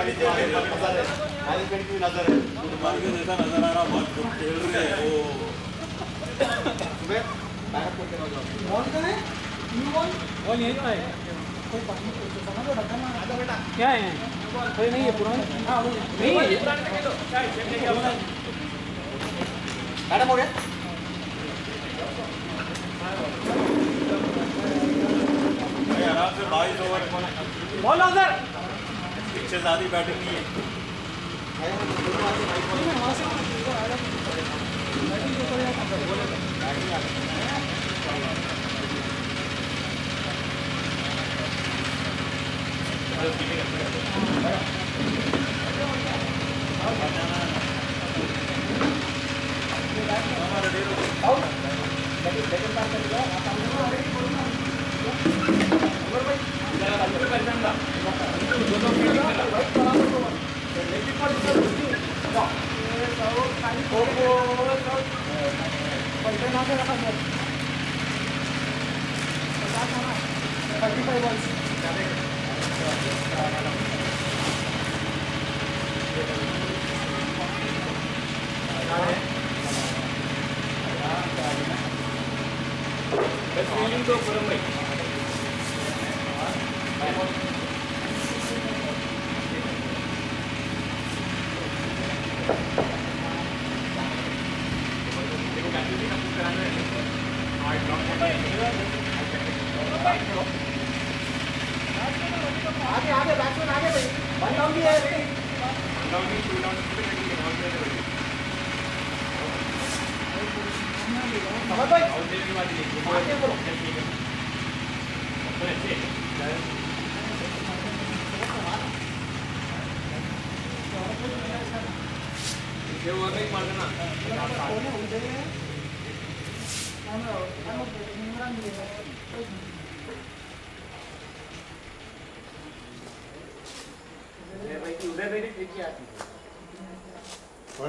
Management की नजर है तुम्हारी को जैसा नजर आ रहा बहुत खेल रहे हैं वो सुबह बैकअप करके रहो बॉल कहाँ है न्यू बॉल यहीं पे है कोई पानी समझ लो ढक्कन में आजा बेटा क्या है कोई नहीं है पुराना हां नहीं है पुराने में खेलो क्या है सेम क्या होगा मैडम हो गया भाई आराम से 22 ओवर बॉल ऑन सर पीछे ज्यादा बैटिंग नहीं है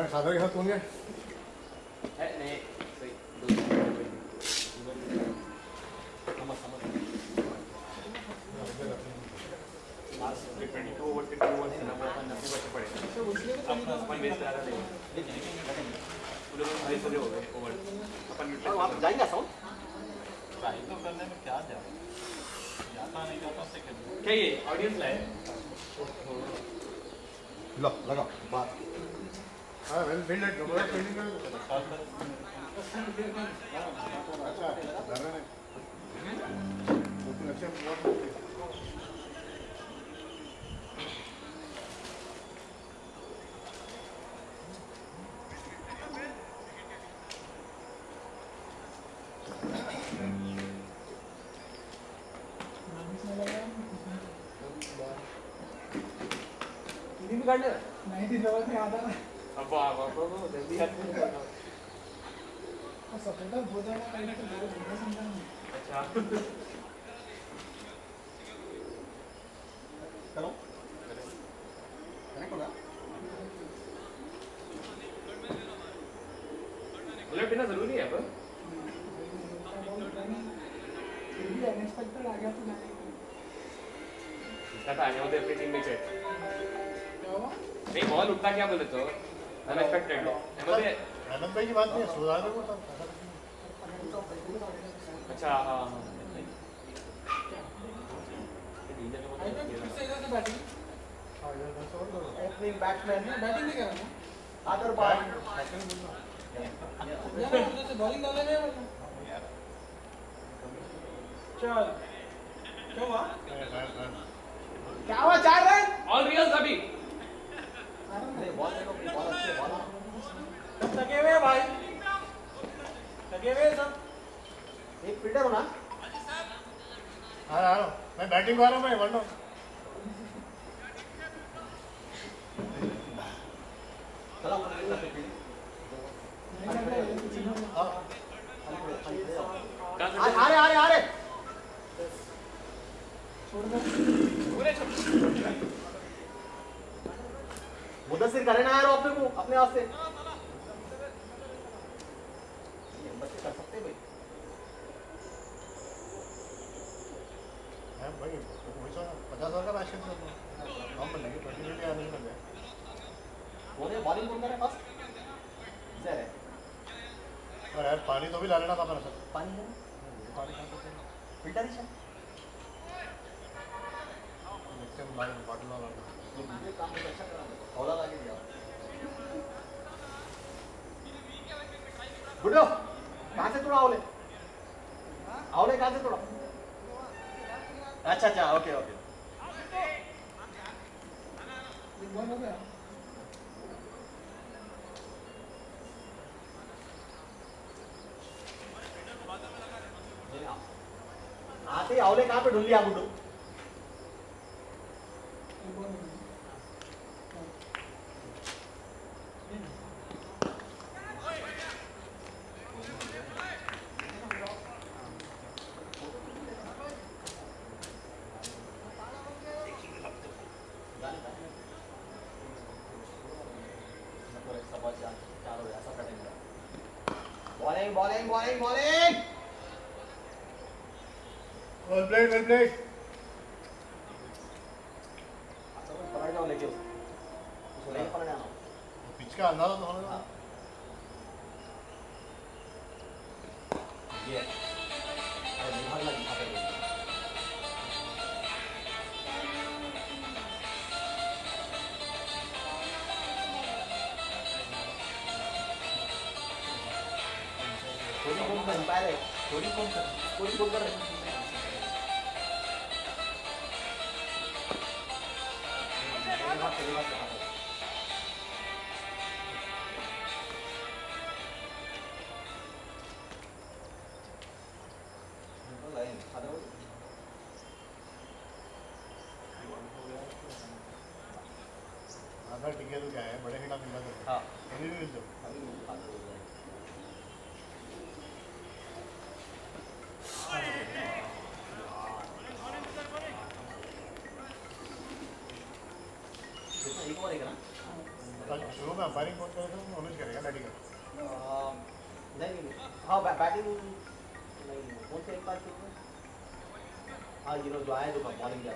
खादर के साथ कौन गया? नहीं सही जाएंगे साउंड करने में क्या जाता नहीं जाता से क्या ये ऑडियंस लाए लो लगा बात हाँ वेल बिल्ड नंबर पेंडिंग अच्छा डरना नहीं अच्छा बहुत नहीं थी जरूरत नहीं आता अब जल्दी आते हैं सपोर्टर हो जाएगा कहीं तो मेरे बुरा समझा अच्छा करो कनेक्ट होगा बुलेट बिना जरूरी है अब अनएक्सपेक्टेड आ गया तो मैं इसका तो आने वाले अपनी टीम में चेक क्या हुआ नहीं बॉल उठता क्या बोले तो अनएक्सपेक्टेड मुझे आनंद भाई की बात नहीं है सुधार को तो अच्छा हां आई थिंक फिर से इधर से बैटिंग हां यार बस और करो ओपनिंग बैट्समैन बैटिंग नहीं कर रहा हूं आदर बात यार उधर से बॉलिंग डाले गए चल क्या हुआ क्या हुआ 4 रन ऑल रियल्स अभी अरे बॉल देखो बॉल अच्छे बॉल लगे हुए भाई लगे हुए सब एक फील्डर हो ना आ रहा मैं बैटिंग कर रहा हूं मैं वन डाउन चलो आ रहे मुदस्सिर करे ना यार अपने को अपने वास्ते बच्चे कर सकते भाई भाई 50,000 का राशन हम बनेंगे 20 मिनट आने में बॉलिंग कौन कर रहा है फर्स्ट? जर है। और यार पानी तो भी ला लेना था मेरा सर। पानी है? पानी कहाँ से? फिल्टर ही है। इससे हमारे बॉटल वाला। ये काम बहुत अच्छा कर रहा है। हौला ला के दिया। गुड्डो, कहाँ से तोड़ा औले? औले कहाँ से तोड़ा? अच्छा अच्छा, ओके ओके। बॉल हो गया। आते औले कहाँ पे ढूंढ लिया Guddu? Bowling, bowling, bowling, bowling. Well played, well played. पकड़ जाओ लेके उसको लेके पकड़ने आना। पिच का अंदाजा तो होना था। ये अरे विभाग लगी यहाँ पे। थोड़ी कौन सा एम्पायर है? थोड़ी कौन कर रहे हैं? आधा टिके तो क्या है? बड़े हिला मिला तो हाँ अभी भी मिल जाओ। एक और एक ना शुरू में अंपायरिंग कौन करेगा? मनोज करेगा बैटिंग नहीं हाँ बैटिंग नहीं कौन से एक बार शुरू में हाँ ये जो आया जो बॉलिंग किया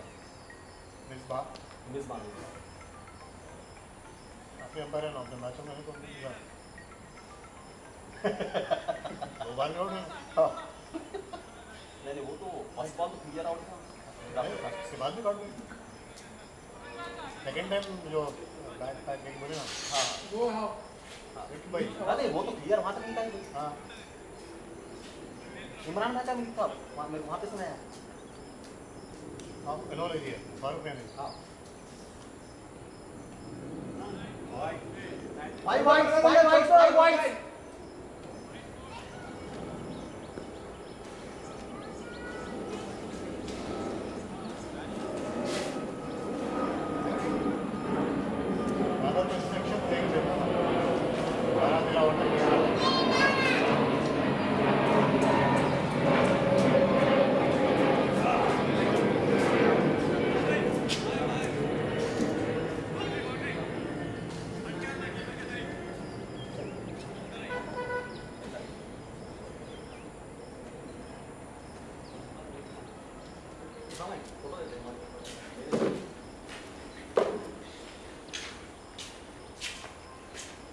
मिसबाह आपके अंपायर है ना अपने मैचों में तो दो बार आउट है हाँ नहीं वो तो फर्स्ट बॉल तो क्लियर आउट था उसके बाद भी काट गई सेकंड टाइम जो बैक गेट बोले ना हाँ वो हाँ भाई अरे वो तो क्लियर वहाँ तक नहीं था हाँ इमरान चाचा मिली था मेरे वहाँ पे सुनाया हाँ इन्होंने दिया फारूक ने हाँ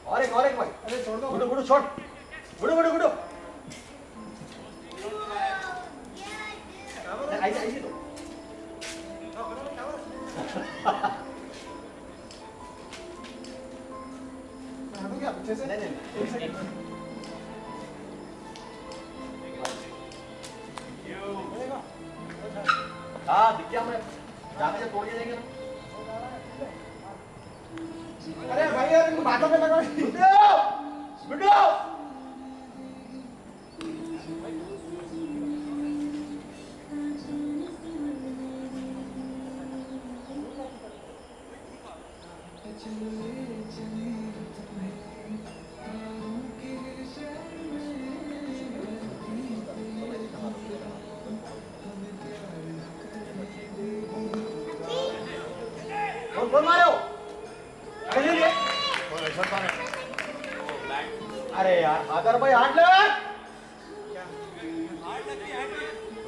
वाइट और एक भाई अरे छोड़ दो गुडू छोड़ गुडू ऐसे तो हटो क्या पीछे से नहीं एक सेकंड हाँ दिख गया मैं जाने से तोड़ के जाएंगे अरे भाई यार इनको बातों में लगा गुड्डू कौन मारो अरे यार अगर भाई हाथ लगा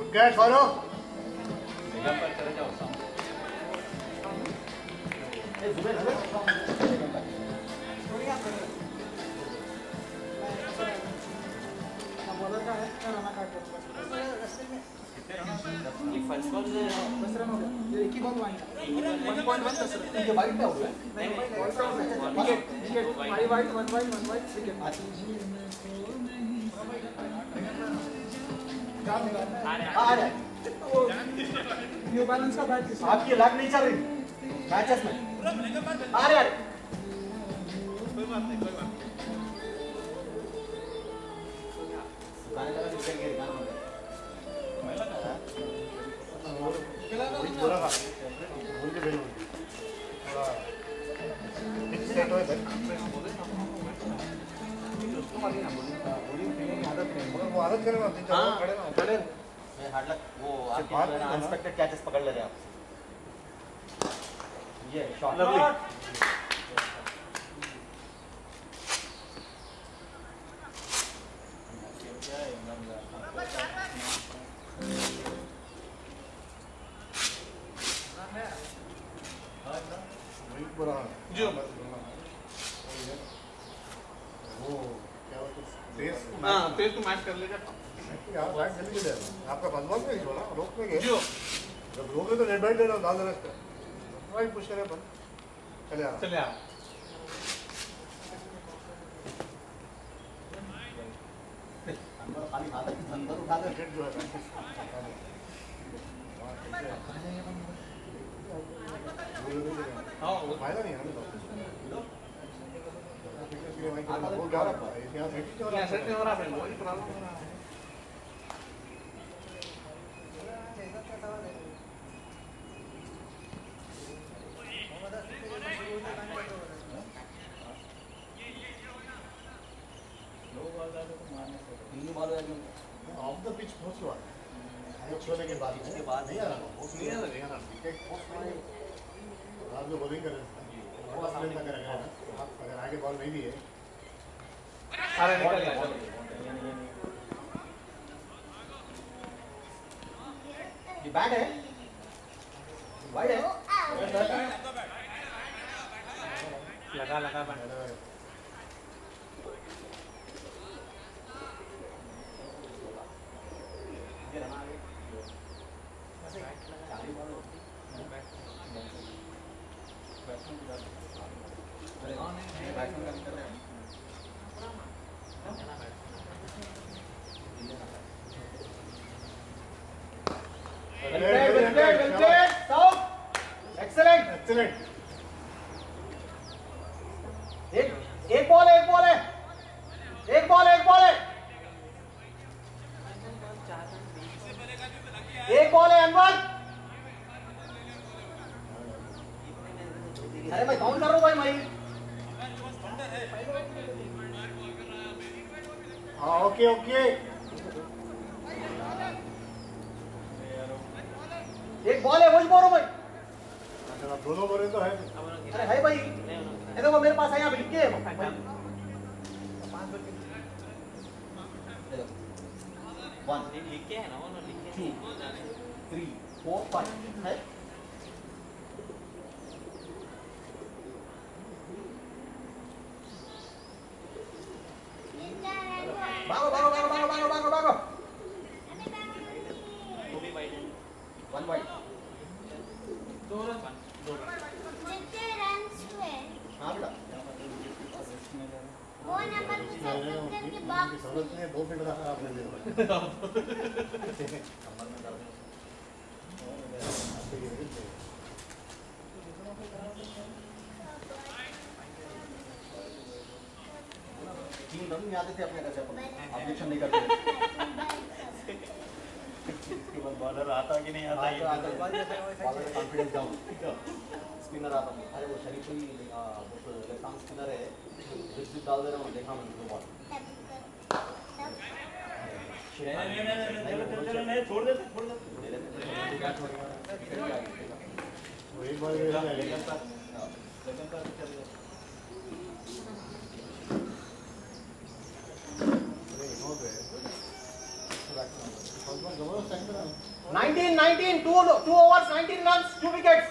उठ गए छोरो चले जाओ बॉलर का है क्या रन काट दिया ये फर्स्ट बॉल 10 रन हो गया ये एक ही बॉल वाइड 1.1 10 रन ये वाइड पे हो गया नहीं wicket wicket 5 wide 1 wide 1 wide wicket आ रहा है न्यू बैलेंस का बैट आपकी लग नहीं चल रही मैचेस में आ रहे कोई बात नहीं गाने लगा विकेट गिर गाना पूरा का बोल के बेलो थोड़ा पिच सेट होए भाई उसको मारी ना बोलिंग फील्डिंग आदत नहीं मगर वो आदत करे ना 3-4 खड़े ना खड़े हार्ड लक वो आपके अनएक्सपेक्टेड कैचेस पकड़ ले रहे हैं आप ये शॉट लवली पूरा जो वो क्या बोलते फेस हां फेस को मैच कर लेगा यार राइट जल्दी चले आपका फर्स्ट बॉल पे ही छोड़ा रोक में गए जो जब रोके तो रेड वाइट ले लो डाल देना इसका राइट पुश करे अपन चले आ चले आओ खाली हाथ अंदर उठा दे विकेट जो है हां फायदा नहीं है ना वो जा रहा है यहाँ सेट क्या सेट नहीं हो रहा है वही प्रॉब्लम हो रहा है ऑफ द पिच बहुत स्लो है छोड़ने के बाद नहीं आ रहा नहीं आ रहा विकेट बाद में बॉलिंग कर रहे हैं करेगा अगर आगे बॉल नहीं भी है अरे निकल गया ये बैट है वाइड है लगा लगा बैट एक्सीलेंट एक बॉल है अनवर अरे मैं काउंट कर रहा हूँ भाई मैं हाँ ओके एक बॉल है वही बोल रहा हूँ भाई दोनों बोले तो है अरे है भाई ये देखो मेरे पास है यहाँ पे लिख के वन लिख के है ना 2 3 4 5 है भागो वन वाइड कितने रन्स हुए हाँ बेटा वो नंबर पे सब्सक्राइब के बॉक्स समझ में 2 मिनट का खराब कर दिया तीन रन नहीं आते थे अपने कैसे ऑब्जेक्शन नहीं करते इसके बाद बॉलर आता कि नहीं आता ये बॉलर कॉन्फिडेंस डाउन स्पिनर आता अरे वो शरीफ ही लेफ्ट आर्म स्पिनर है जिस डाल दे रहा हूँ देखा मैंने बॉल नहीं छोड़ दे वो एक बार सेकंड पर चल गया 19, 2 overs, 19 runs, 2 wickets.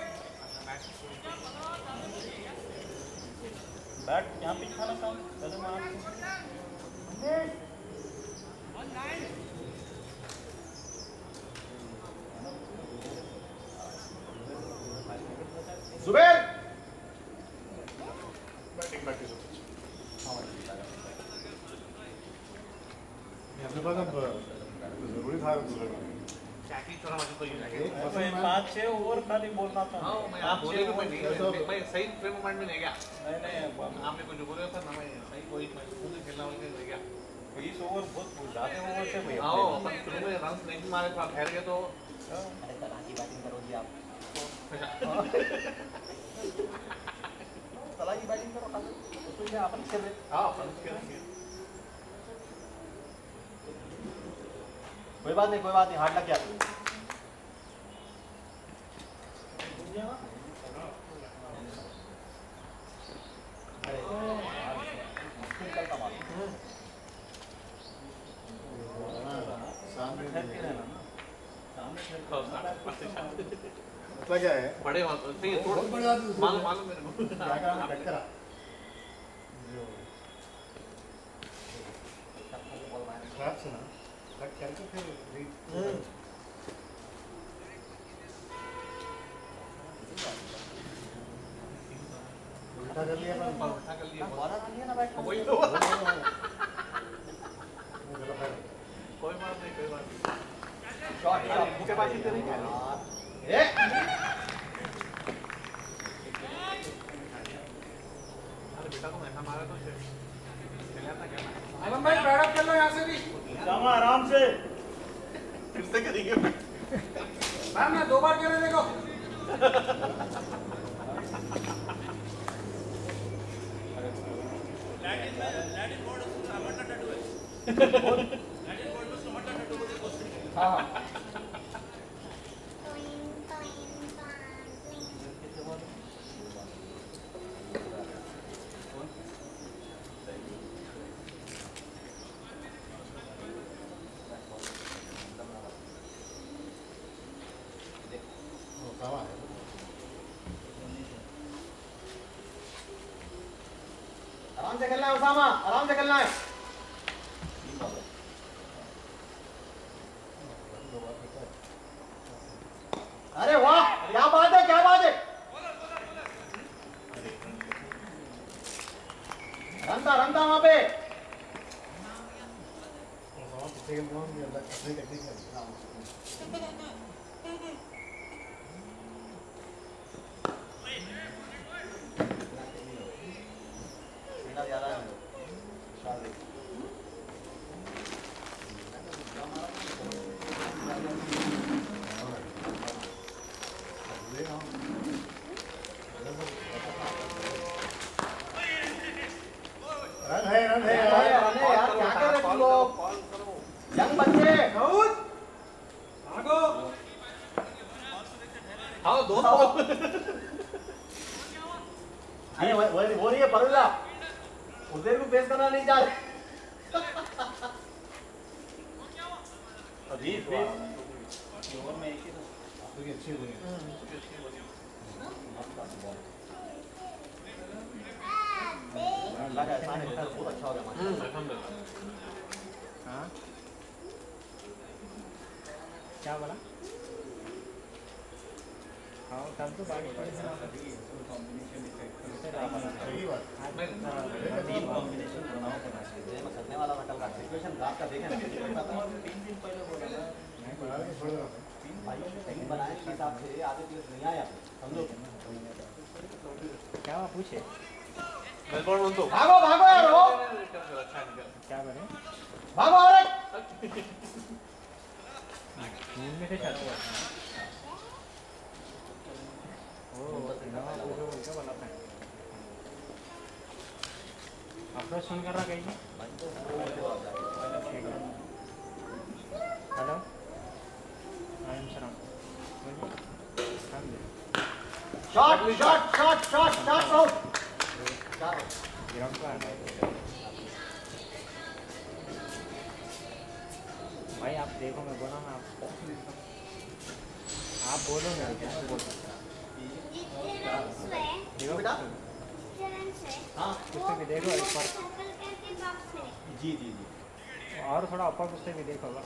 बैट यहाँ पिच था ना सामने पहले मार जुबेर बैटिंग प्रैक्टिस होती है अपने पास अब जरूरी था तो 5-6 ओवर खाली बोलना था मैं आप बोले तो मैं सही फ्रेम ऑफ माइंड में नहीं गया नहीं आपने कुछ बोले था ना मैं सही कोई खुद खेलना नहीं गया 20 ओवर बहुत ज़्यादा ओवर से भैया आओ अपन शुरू में रन नहीं मारे तो आप ठहर गए तो अरे तरह की बैटिंग करोगी आप तला की बैटिंग करो खाली तो ये अपन खेल रहे हाँ अपन खेलेंगे कोई बात नहीं हार्ड लग गया अरे निकलता मार सामने सामने क्या है बड़े सही है बहुत बड़ी बात है। मालूम मेरे को क्या करा बैठ करा ट्रैप से ना ट्रैप करके फिर उल्टा कर लिया पर उठा कर लिए बारह रन है ना बैट वही तो कोई कोई बात नहीं शॉट मुक्केबाजी करेंगे ए अरे बेटा तुम ऐसा मारा तो चला था क्या आलम भाई बैट अप कर लो यहाँ से भी सामा आराम से फिर से करेंगे मैम मैं 2 बार खेले देखो हाँ आराम से खेलना है उसामा आराम से खेलना है अरे वाह क्या बात है रनता वहां पे रन है यार क्या कर रहे तुम लोग यंग बच्चे भागो हाँ दो अरे वो नहीं है परुला उधर भी फेस करना नहीं चाह रहे ओवर में एक ही तो अच्छी हुई लगा है सामने बहुत अच्छा हो गया हाँ क्या बोला हाँ तब तो बाकी सही बात टीम कॉम्बिनेशन करने वाला था कल का सिचुएशन रात का देखे ना 3 दिन पहले बोला था बना के छोड़ दो भाई टीम बनाए के हिसाब से आगे प्लेयर नहीं आया समझो क्या पूछे मेलबोर्न तो भागो यार हो अच्छा निकल क्या करें भागो अरे नींद में से चला हुआ क्या बोला था अप्रोच फोन कर रहा कहीं हेलो आई एम सराम शॉट आउट ग्राउंड पर आना भाई आप देखो मैं बोला ना आप बोलो मैं क्या बोल सकता जितने रन हुए बेटा जितने रन हुए हाँ उससे भी देखो एक बार। सर्कल करके बॉक्स है। जी जी जी और थोड़ा ऊपर उससे भी देखोगा।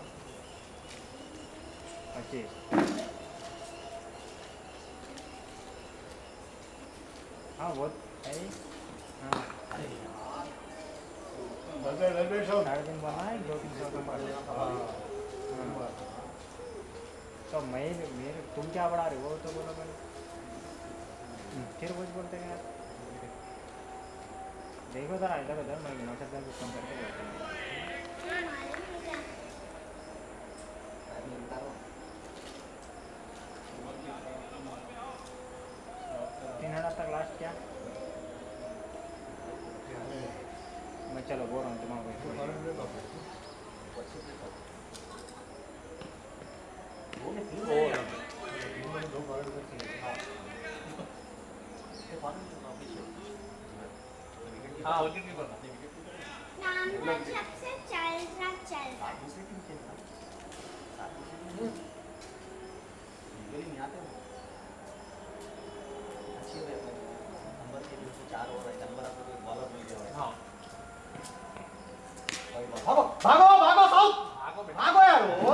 अच्छी। हाँ बहुत है। हाँ साढ़े 3 बना है 2-3 का पास। तो मेरे तुम क्या बढ़ा रहे हो वो तो बोलो पहले। फिर कुछ बोलते हैं यार। देखो जरा इधर उधर मैं नौकर को कम करके बोलता हूँ। तक लास्ट क्या मैं चलो बोल रहा हूँ तुम्हारा नाम मतलब से चल रहा नहीं आते हो अच्छी है नंबर के लिए 4 ओवर है नंबर आपको बॉलर मिल गया हां भागो भागो भागो साउथ भागो यार वो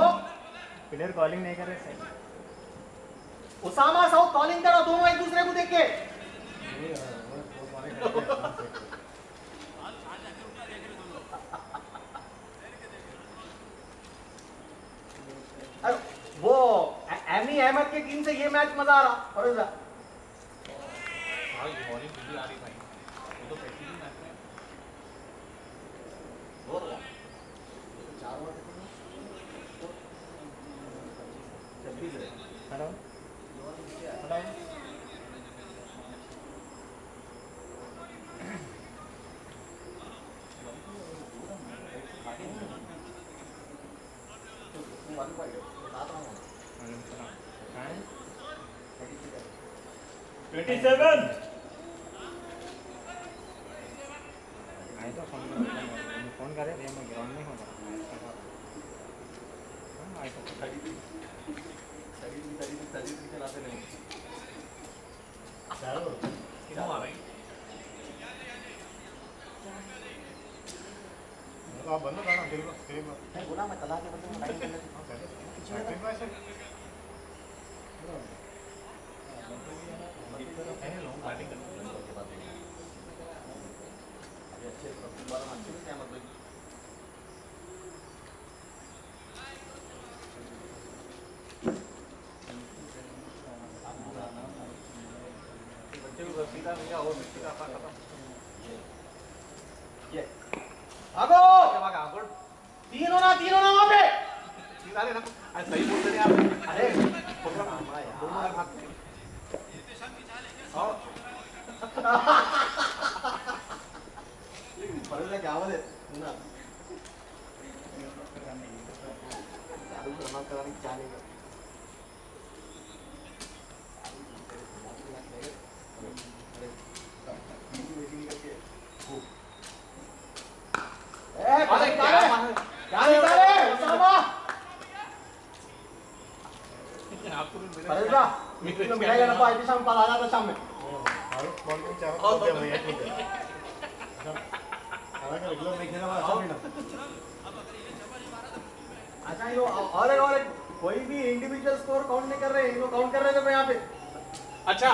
प्लेयर कॉलिंग नहीं कर रहे सही। उसामा साउथ कॉलिंग करो दोनों एक दूसरे को देख के वो एमी अहमद के टीम से ये मैच मजा आ रहा और बॉलिंग भी आ रही भाई वो तो पैसे ही मैच में बोल रहा 4 ओवर कितने 26 हेलो हेलो आए तो फोन करे थे मैं ग्राउंड में होगा आए तो 33 चलाते नहीं क्यों आ रही आप बंद करना फिर मैं बोला मैं कला के बंदे में लाइन करने तीनों ना वहां पे सही बोलते नहीं आप अरे दोनों भागते क्या बोले ना चालू करना कराने की चाहेगा मिलाएगा ना पार्टी शाम कल आ जाता शाम में अच्छा ये और कोई भी इंडिविजुअल स्कोर काउंट नहीं कर रहे इनको काउंट कर रहे थे यहाँ पे अच्छा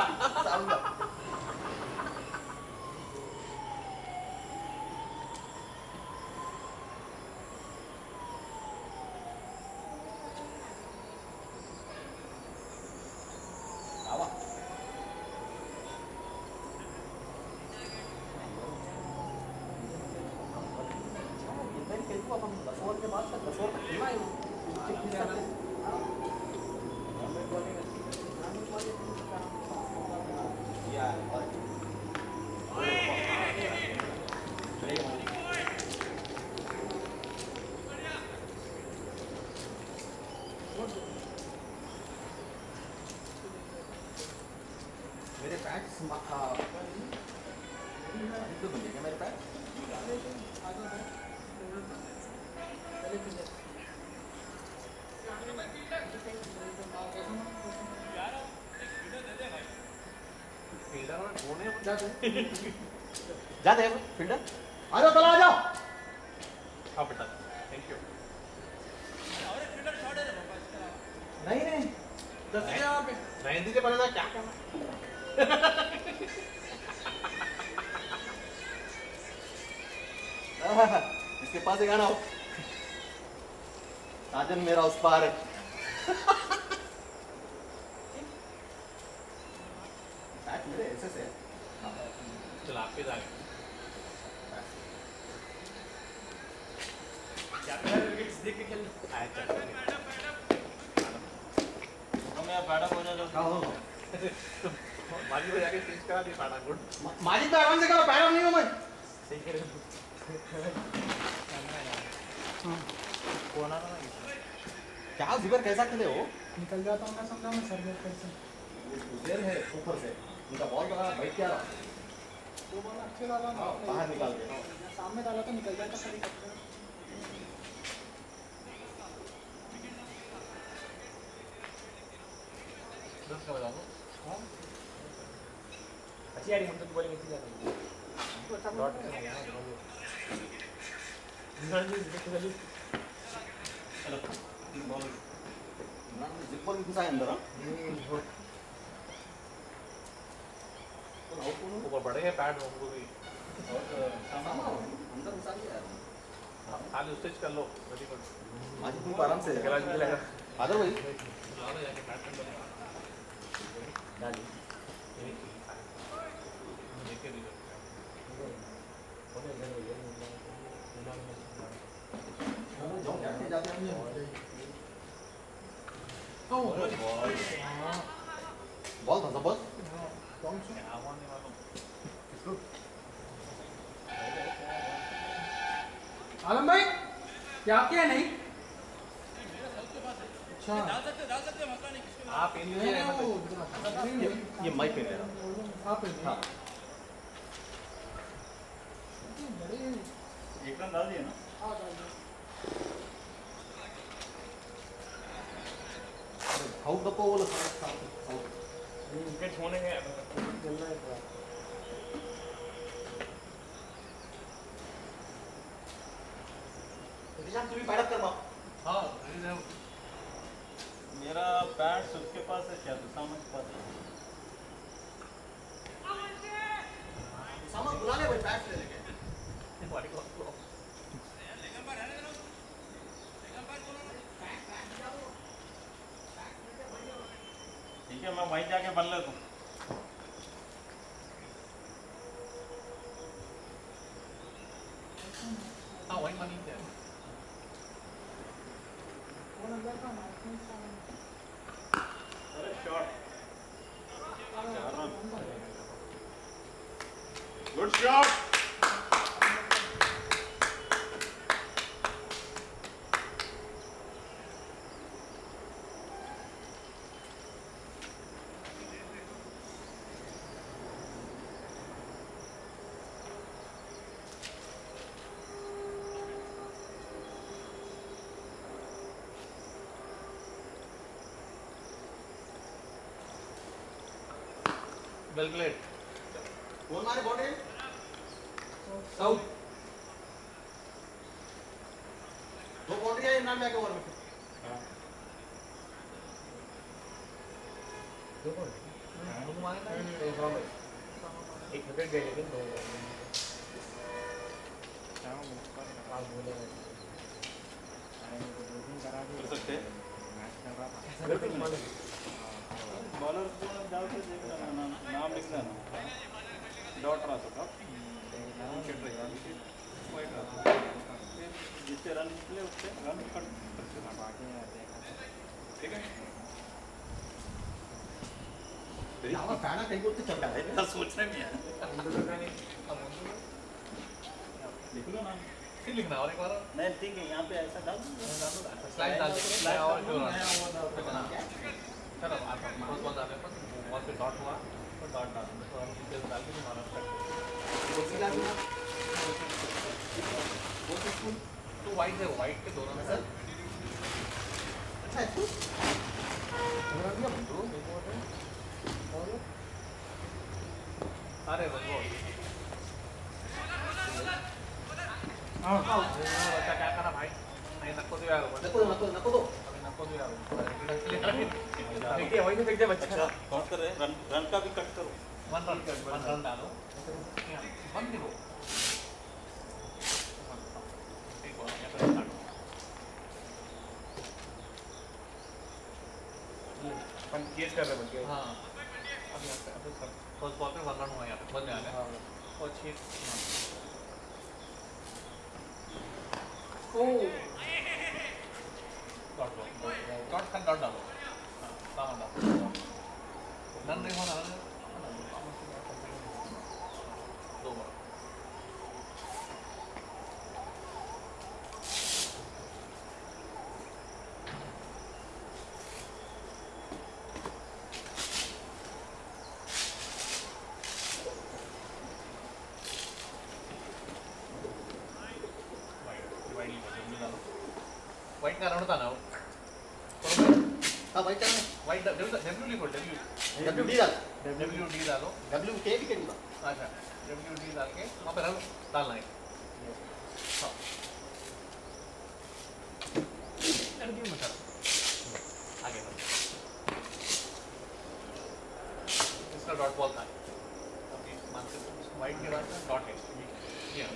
मेरे पैड्स तो मिलेंगे मेरे पैड्स फील्डर और कौन है जाते हैं फील्डर। आ जाओ चला आ जाओ। हाँ बेटा थैंक यू। नहीं नहीं नहीं दीजिए पता था क्या करना। इसके पास एक गाना हो, साजन मेरा उस पार है। बैट मेरे ऐसे से चल आपके जाए देख के खेल आया चल हम यार बैठा हो जाए हाँ हो माजी को जाके चेंज करा दिया बैठा गुड माजिद तो आराम से करो, पैर नहीं हूँ मैं। सही करे कौन आ रहा है क्या जिगर कैसा खेले हो? निकल जाता हूँ मैं, समझा मैं सर्विस कैसे उधर है ऊपर से उनका बॉल बना बैठ क्या रहा, वो बॉल अच्छे डाला ना, बाहर निकाल के। सामने डाला तो निकल जाता सही करते। दस का बजा दो अच्छी आ रही हम तो बॉलिंग अच्छी जाती है। डॉट चलो तीन बॉल ना जिपर भी घुसा है अंदर। हाँ ऊपर बढ़े हैं पैड हमको भी अंदर घुसा दिया यार। खाली स्टिच कर लो रेडी कर माजिद तुम आराम से गला निकलेगा आदर भाई लाओ जाके पैड कर लो डाली देखे दी जाते हैं बॉल था बॉल आलम भाई क्या क्या नहीं। अच्छा आप इन ये माइक पे ले रहा आप हाँ बड़े एक रन डाल दिया ना हाउ दपो बोलो विकेट होने गए चलना है थोड़ा। निशान तू भी बैठक कर पाओ। हाँ मेरा बैट उसके पास है क्या तो सामने के पास है सामान बुला ले भाई, बैट ले लेके। ठीक है मैं वहीं जाके बन लेता हूँ हाँ वहीं बनी क्या वो नंबर का मार्किंग अरे shot good shot well played बोल मारे बॉडी साउथ दो बाउंड्री है इमरान भाई के ओवर में। एक विकेट गए लेकिन दो कर सकते हैं बॉलर को डाल के देखना नाम लिखना डॉट रहा था विकेट रहेगा वाइट रहा जिससे रन निकले उससे रन कट ठीक है यहाँ पैना कहीं बोलते चल रहा है। इतना सोचना नहीं है लिख लो नाम फिर लिखना और एक बार नहीं ठीक है यहाँ पे ऐसा डाल स्लाइड डाल स्लाइड और जो चलो आप बहुत बहुत आने पर बहुत पे डॉट हुआ तो डॉट डाल तो हम डिटेल्स डाल के हमारा तो वाइट है वाइट के दोनों में सर अच्छा है तू अरे रंगो हां बच्चा क्या करना भाई नहीं नको दो यार नको दो यार देखिए वही देख दे बच्चा काउंट कर रहे हैं रन का भी कट करो 1 रन डालो 1 देखो अपन केस कर रहे बच्चे हाँ अभी फर्स्ट बॉल पे 1 रन हुआ यहाँ पे बंद में आ गया और 6 डॉट का डॉट डालो रन नहीं होना 2 बॉल वाइट का रन होता ना हाँ भाई चल वाइट डब्ल्यू लिखो डब्ल्यू डब्ल्यू डी डाल डब्ल्यू डी डालो डब्ल्यू के भी करेगा अच्छा डब्ल्यू डी डाल के वहाँ पे रन डालना है हाँ डब्ल्यू मत आगे बढ़ो इसका डॉट बॉल था अभी मानते वाइट के बाद डॉट है ये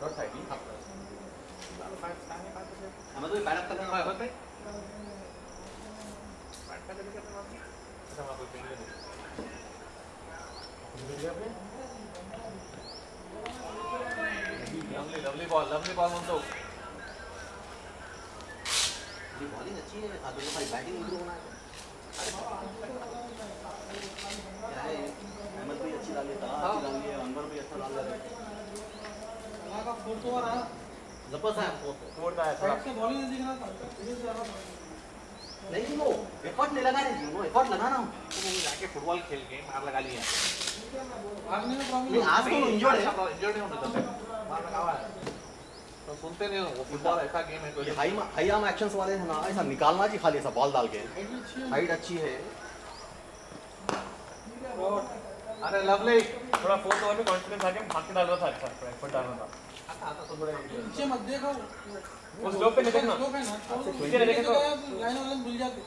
डॉट था ये हमें तो बैटअप करना हाँ होता है बैट का लेके अपने मारते अच्छा मैं कोई पेंगे नहीं लवली बॉल मन तो ये बॉलिंग अच्छी है आदमी भाई बैटिंग इंप्रूव होना है अहमद भी अच्छी डाल लेता हाँ अनवर भी अच्छा डाल लेता वहां का फोर्थ ओवर आया जबरदस्त है फोर्थ आया थोड़ा साइड से बॉलिंग नहीं दिख रहा था सीधे से आ रहा था नहीं जी वो एफर्ट नहीं लगा रहे जी वो एफर्ट लगाना हूँ तो जाके फुटबॉल खेल के मार लगा लिया भागने में प्रॉब्लम नहीं आज तो इंजर्ड है इंजर्ड नहीं होने देते मार लगा हुआ है तो सुनते नहीं हो वो फुटबॉल ऐसा गेम है ये हाई आर्म एक्शंस वाले हैं ना ऐसा निकालना जी खाली ऐसा बॉल डाल के हाइट अच्छी है अरे लवली थोड़ा फोर्थ ओवर में कॉन्फिडेंस आके भाग के डाल रहा था अच्छा एफर्ट डाल रहा था आता तो बड़े पीछे मत देखो उस स्लोप पे नहीं देखना स्लोप है ना नीचे नहीं देखो लाइन वाले भूल जाते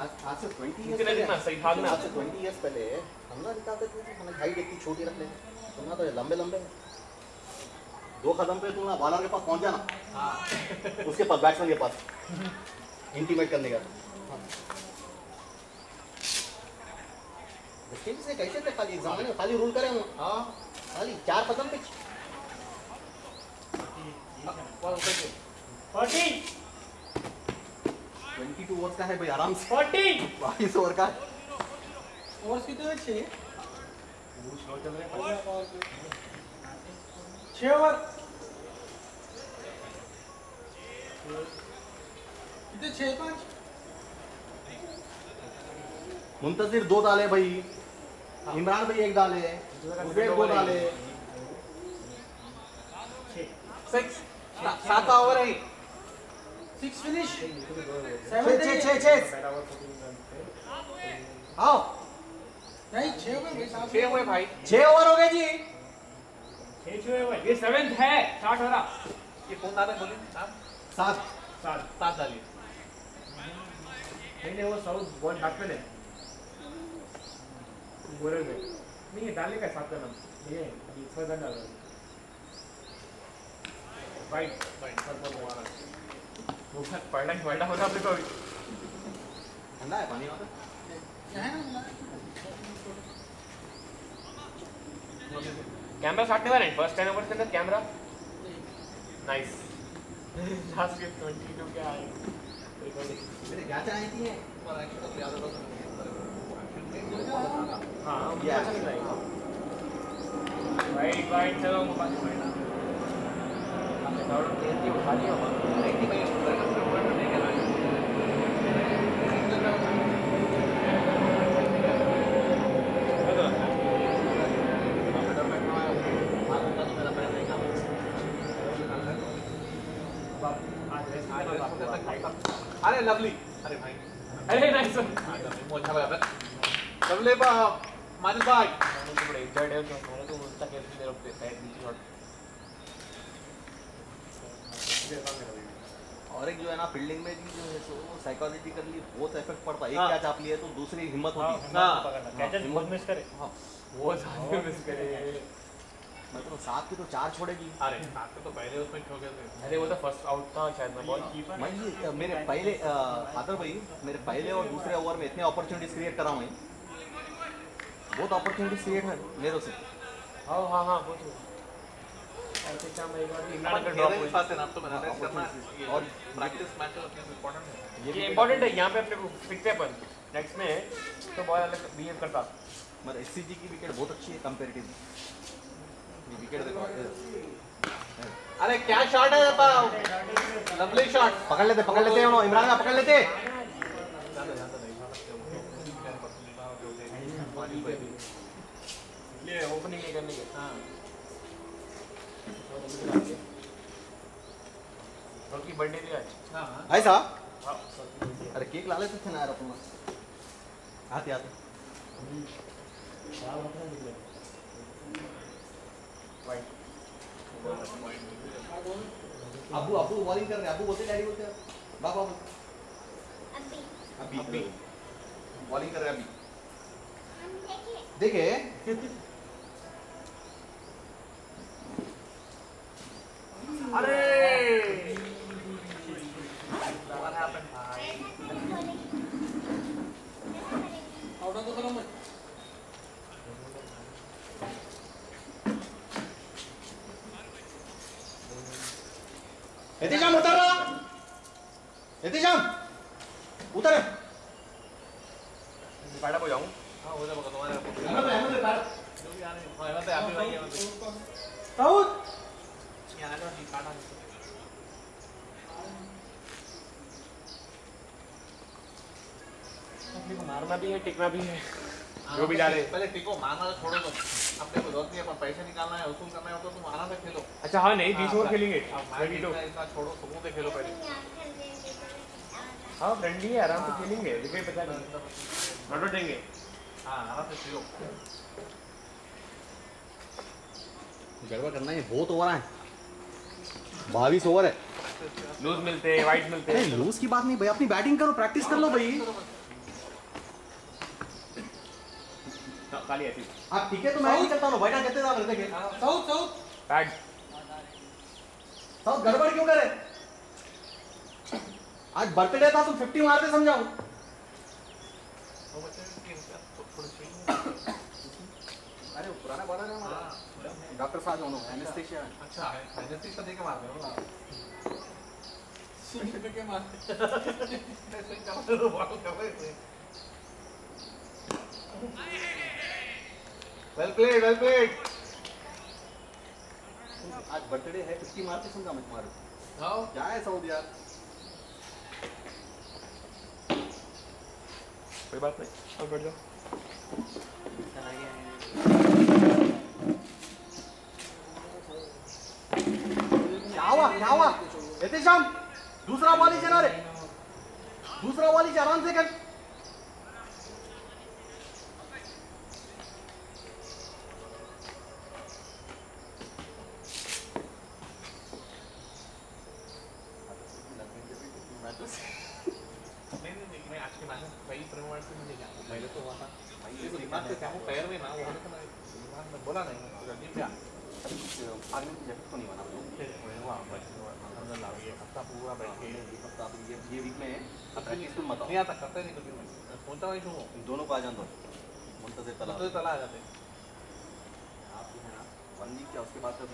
आज से 20 नीचे इयर्स नहीं देखना सही भागना आज से 20 इयर्स पहले हम ना निकालते थे हमें हाइट इतनी छोटी रख ले तुम ना तो लंबे लंबे 2 कदम पे तुम ना बॉलर के पास पहुंच जाना उसके पास बैट्समैन के पास इंटीमेट करने का मुश्किल से कैसे थे खाली एग्जाम में खाली रूल करें हां खाली 4 कदम पे 40 22 ओवर्स का है भाई आराम से 40 22 ओवर का ओवर्स कितने हुए 6 स्लो चल रहे हैं 6 ओवर कितने 6-5 मुंतजिर 2 डाले भाई इमरान भाई 1 डाले उबैद 2 डाले 6 7 ओवर है 6 फिनिश 6 आओ नहीं 6 ओवर भाई 6 हुए भाई 6 ओवर हो गए जी 6 छुए हुए ये 7th है स्टार्ट हो रहा ये कौन डाले बोले नाम 7 7 डालिए नहीं वो साउथ बॉल बैट्समैन है बोलर में नहीं ये डालने का 7 का नाम ये अभी 6 रन डाल रहा है राइट पर हमारा वो पढ़ना ही पढ़ना होगा आपने को अभी ठंडा है पानी वहाँ पे है ना कैमरा स्टार्ट नहीं हो रहा है फर्स्ट 10 ओवर के अंदर कैमरा नाइस लास्ट के 22 क्या है मेरे क्या चाहे थी है पर एक्शन तो याद होगा हां ये अच्छा नहीं लगेगा वाइट चलो मोबाइल और ये उठा लिया होगा 90 मिनट्स का पूरा नहीं करना है अरे लवली अरे भाई अरे नाइस मोजा बराबर लवली मानिस भाई मुझे बड़े इंजर्ड है तो मैंने तो उसका कैसे दे रखते साइड नीचे शॉट और एक जो है ना फील्डिंग में भी जो है सो साइकोलॉजिकली बहुत इफेक्ट पड़ता है। एक कैच आप लिए तो दूसरी हिम्मत होती है। कैचेस बहुत मिस करे। हाँ वो सारे मिस करे। मतलब 7 की तो 4 छोड़ेगी। अरे आपके तो पहले उसमें खो गए थे। अरे वो तो फर्स्ट आउट था शायद ना बॉल। मैं ये मेरे पहले फादर भाई मेरे पहले और दूसरे ओवर में इतने अपॉर्चुनिटीज क्रिएट करा हूँ। बहुत अपॉर्चुनिटीज क्रिएट है मेरे से। हाँ हाँ हाँ वो तो। ऐसे क्या मैं एक बार इमरान का ड्रॉप हुई। पास है ना आप तो मैनेज करना है और प्रैक्टिस मैच इम्पोर्टेंट है। ये इम्पोर्टेंट है यहाँ पे अपने को सीखते अपन। नेक्स्ट में तो बहुत अलग बिहेव करता। मतलब एससीजी की विकेट बहुत अच्छी है कंपैरेटिवली। ये विकेट देखो। अरे क्या शॉट है बताओ। Lovely shot. पकड़ लेते इमरान का पकड़ लेते। ये ओपनिंग नहीं करने के। हाँ। रोकी बर्थडे भी आज। हाँ। ऐसा अरे केक ला लेते थे ना यार अपन। आते अबू बॉलिंग कर रहे हैं। अबू बोलते डैडी बोलते बाबा अभी बॉलिंग कर रहे हैं अभी। देखे अरे एहतिशाम उतर रहा। एहतिशाम उतर। पैडा हो जाऊं। हाँ वो तो तुम्हारे अहमद पैड जो भी आने हाँ यहाँ पे आप ही भाई यहाँ पे साउथ यहाँ आना ठीक काटा अपने को मारना भी है टिकना भी है। जो भी डाले। पहले टिको मारना तो छोड़ो तो अपने को जरूरत नहीं है पर पैसे निकालना है वसूल करना है तो तुम आराम से खेलो। अच्छा हाँ नहीं 20 ओवर खेलेंगे। इतना छोड़ो सुकून से खेलो पहले। हाँ फ्रेंडली है आराम से खेलेंगे विकेट बचा लेंगे। नॉट देंगे। हाँ आराम से खेलो। गड़बड़ करना है। बहुत ओवर है 22 ओवर है। लूज मिलते हैं वाइट मिलते हैं। लूज की बात नहीं भाई। अपनी बैटिंग करो प्रैक्टिस कर लो भाई। खाली ऐसी आप ठीक है तो मैं नहीं करता हूँ भाई ना कहते जा रहे थे साउथ पैड साउथ गड़बड़ क्यों करे। आज बर्थडे था तुम 50 मारते समझाओ। अरे पुराना बना है हमारा डॉक्टर साहब उन्होंने एनेस्थीसिया। अच्छा एनेस्थीसिया देके मार दो ना। सुई देके मार ऐसे कर दो बॉल कर रहे। Well played well played. आज बर्थडे है 50 मारते समझा मैं तुम्हारे। हाँ क्या है साउथ यार। कोई बात नहीं और बैठ जाओ। क्या हुआ एहतिशाम दूसरा बॉल ही चला रे। दूसरा बॉल ही आराम से कर। नहीं मैं आज के मैच में कई परिवार से मिल गया पहले तो हुआ था भाई दिमाग से क्या हो पैर में ना वो होने का दिमाग में बोला नहीं जल्दी क्या आगे जैकेट तो नहीं बना हुआ अल्हम्दुलिल्लाह ये हफ्ता पूरा बैठ के ये वीक में प्रैक्टिस तुम मत नहीं आता करते नहीं कभी मैं सोचता नहीं हूँ दोनों को आ जान दो मुंतज़िर तला तो तला आ जाते आप जो है ना 1 वीक क्या उसके बाद तो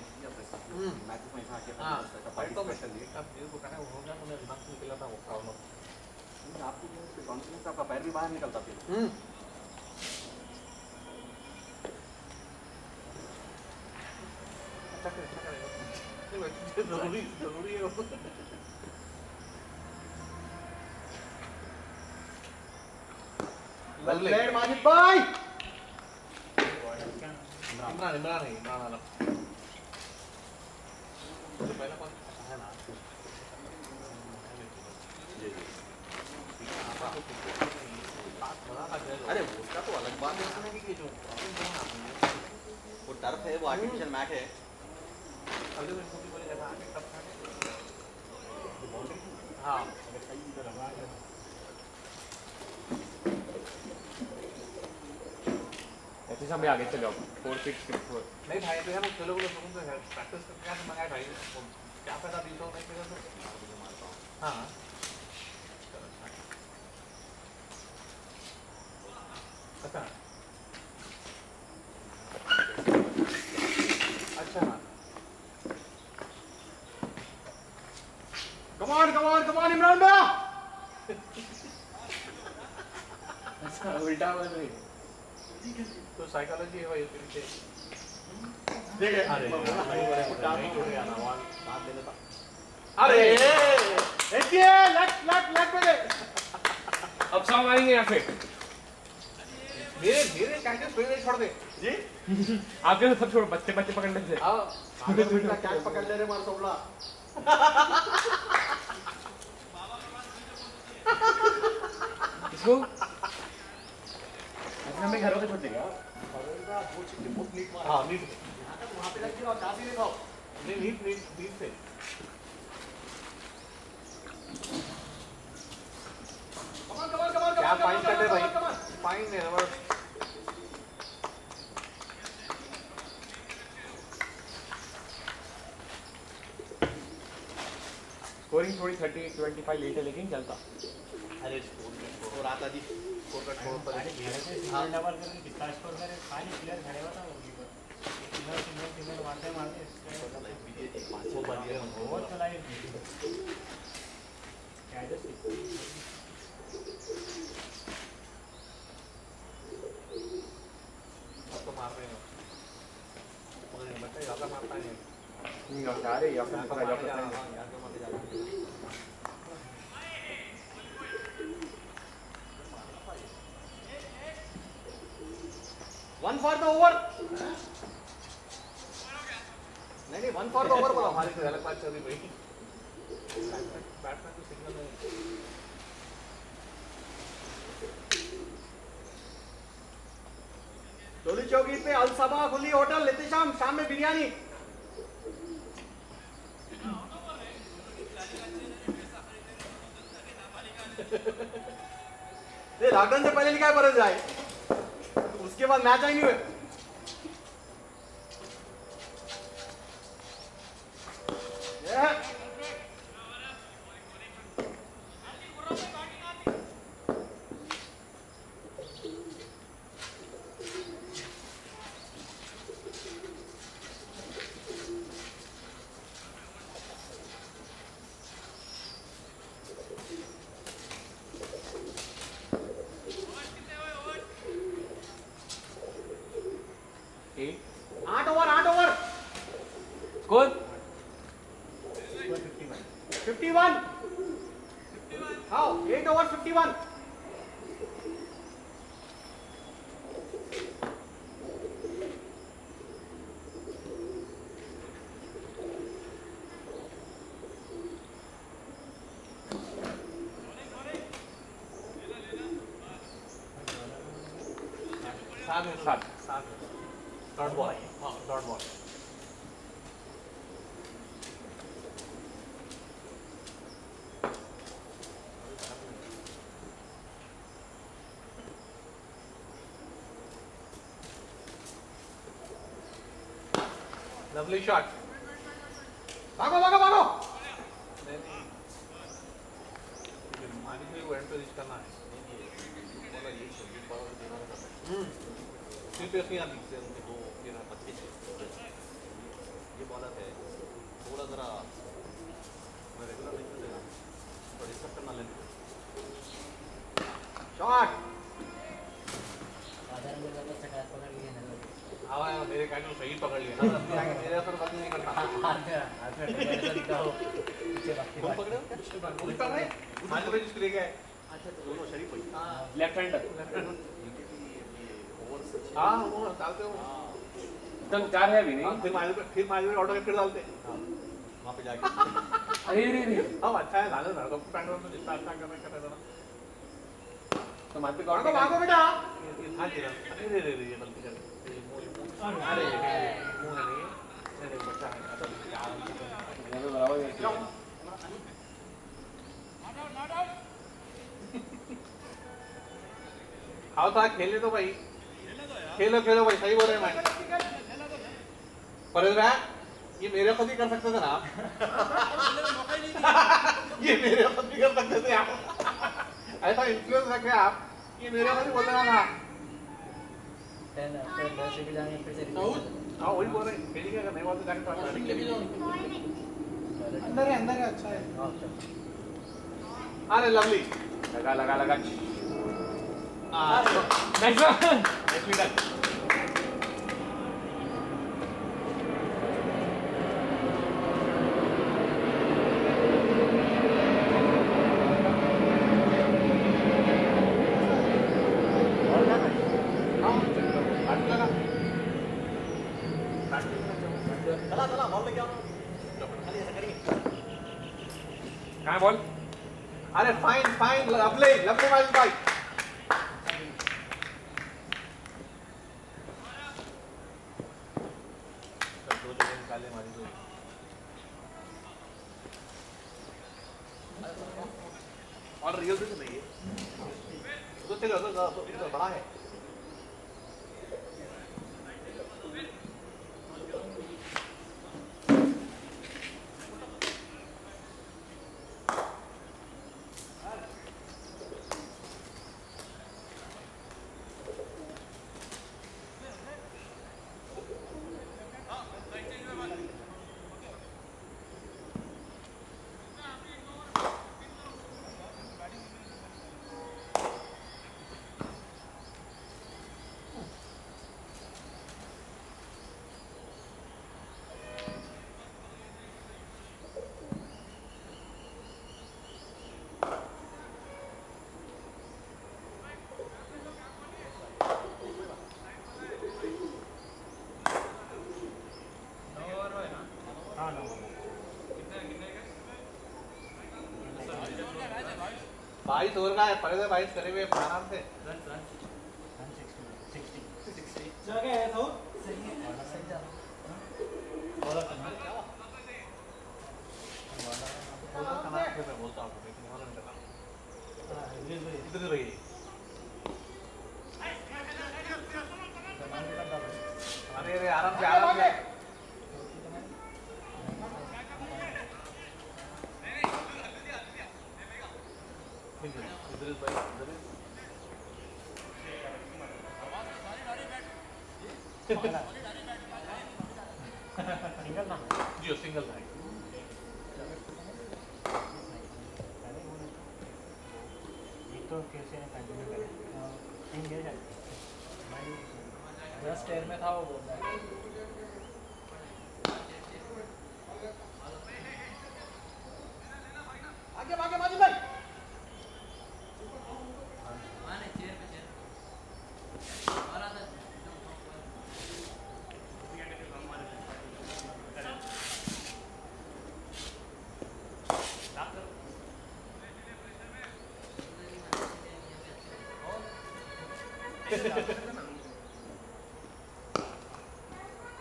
मैचेस में यहाँ आके हाँ पार्टी तो स्पेशल लिए अब मेरे को कहना हो गया तो मेरे दिमाग से निकला था वो प्रॉब्लम आपको कॉन्फिडेंस आपका पैर भी बाहर निकलता फिर। जरूरी जरूरी है वेल प्लेड माजिद भाई। इमरान इमरान है इमरान आलम तो पहला कौन है ना अरे उसका तो अलग बात है उसमें कि जो वो टर्फ है वो आर्टिफिशियल मैट है। अगर मैं छोटी बड़ी जगह आके तब हाँ ऐसे समय आगे चलो 4 6 6 4 नहीं भाई तो यार चलो बोलो तुम तो प्रैक्टिस करके क्या मंगाया भाई क्या फायदा 20 नहीं करेगा तो हाँ अच्छा अच्छा कम ऑन इमरान भैया उल्टा बोल रही तो साइकोलॉजी है भाई पीछे देखे अरे अरे देखिए लट पे दे अब सॉन्ग आएंगे या फिर धीरे कैंचस पे छोड़ दे जी आपके सब छोड़ बच्चे पकड़ने से आओ आगे बेटा कैच पकड़ ले रे मार सोबला इसको हमें घरों पे छोड़ देगा हाँ नीट वहाँ पे लग जाओ काफी दिखाओ नहीं नीट से क्या फाइन कर दे भाई फाइन है और स्कोरिंग थोड़ी 30 25 लेट है लेकिन चलता अरे स्कोर आता जी स्कोर का स्कोर पर डबल करके कितना स्कोर करे खाली प्लेयर खड़े होता है सिंगल मारते बहुत चलाई तो मार रहे हो मुझे नहीं लगता ज़्यादा मारता है अरे या फिर पकड़ जाओ वन फॉर द ओवर नहीं वन फॉर द ओवर बोला हमारी तो अलग बात चल रही भाई बैट्समैन को सिग्नल नहीं टोली चौकी पे अलसबा खुली होटल लेते शाम में बिरयानी लॉकडाउन से पहले क्या बरस जाए उसके बाद मैच आई नहीं हुए आठ ओवर स्कोर 51 हाँ 8 ओवर 51 सात डॉट बॉल हाँ डॉट बॉल लवली शॉट भागो मानी को एंड पे रीच करना है सीरियसली आती है उनके दो ये ना 25 ये बॉलर है थोड़ा जरा मैं रेगुलर नहीं चलेगा तो डिस्टर्ब करना लेना शॉट आवा मेरे काट में सही पकड़ लिया ना मेरे पर गलती नहीं करता कौन पकड़े पुलिस पकड़ रहे माइल पे जिसको ले गए अच्छा तो दोनों शरीफ भाई लेफ्ट हैंडर हाँ वो डालते हो तुम चार है भी नहीं फिर माइल पे ऑटो के फिर डालते वहाँ पे जाके अरे हाँ अच्छा है लाल ना तो पैंट में जितना अच्छा करना कर रहा था तो मार पे भागो बेटा ये था तेरा अरे रे ये गलती कर अरे मुंह नहीं बच्चा है अच्छा बराबर था खेलने तो भाई, खेलो खेलो भाई, सही बोल रहे हैं मैं। परेश भाई ये मेरे खुद ही कर सकते थे ना आप। ये मेरे खुद भी कर सकते थे आप। ऐसा इन्फ्लुएंस रखे आप, ये मेरे खुद ही बोल रहा था। हाँ वही बोल रहे हैं, खेली क्या नहीं बोलते जाके तो अंदर है अच्छा है। अरे लवली, लगा लगा लगा नाइस डन। चला बॉल लेके आओ। कहाँ बॉल? अरे fine fine, lovely lovely mile भाई। और रियल से नहीं है तो चलो तो बड़ा है। बाईस ओवर का है, पहले 22 करे हुए आराम से। जगह है तो इधर रही अरे आराम से आराम से। सिंगल ना जियो सिंगल था। ये तो कैसे कंटिन्यू करें, तीन गिर जाए। बस स्टेयर में था वो बोल रहा है। आगे भागे माजिद भाई।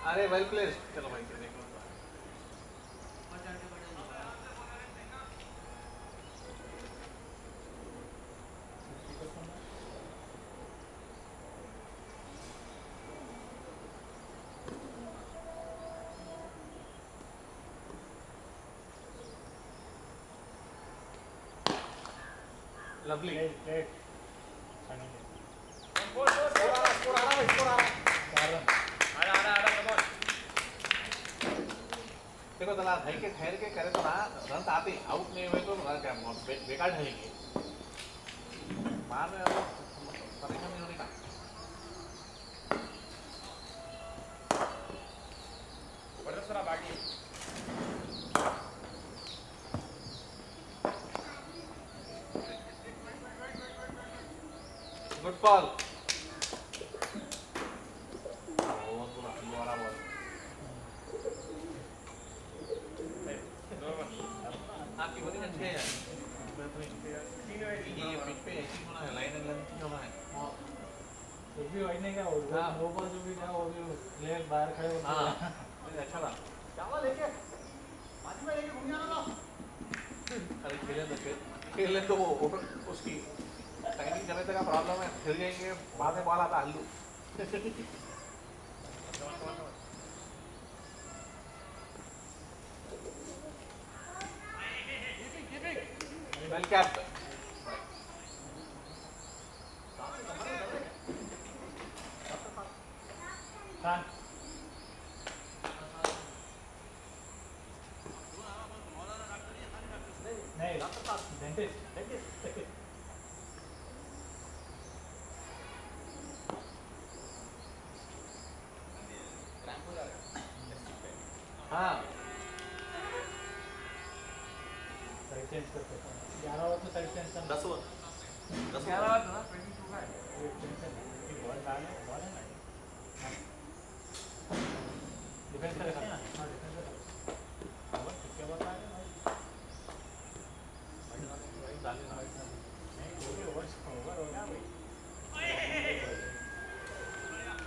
अरे वेल प्लेस, चलो भाई देखो। लवली प्लेट स्कोर आ रहा है, स्कोर आ रहा है। देखो तला भाई के ठहर के करे तो ना रन आते, आउट नहीं हुए तो क्या बेकार ढहेंगे। मार में परेशानी होने का। Good ball. आपकी बॉलिंग अच्छी है यार। ये पिच पे ऐसी होना है, लाइन एंड लेंथ होना है। जो भी वाइड नहीं क्या होगा, नो बॉल जो भी क्या वो भी प्लेयर बाहर खड़े होते हैं। हाँ अच्छा था। चावल लेके माजिद भाई लेके घूम जाना ना। अरे खेले तो वो उसकी टाइमिंग समय का प्रॉब्लम है, फिर जाएंगे बाद में बॉल आता आलू वेल कैप्ट नहीं डेंटिस्ट हाँ साइड चेंज करते हैं 11 ओवर तो साइड चेंज करना 10 ओवर 11 ओवर ना 22 का है बॉल डाले बॉल है ना डिफेंस करेगा हां डिफेंस करेगा ओवर कितने ओवर आ गए डाले ना नहीं पूरे ओवर हो गया भाई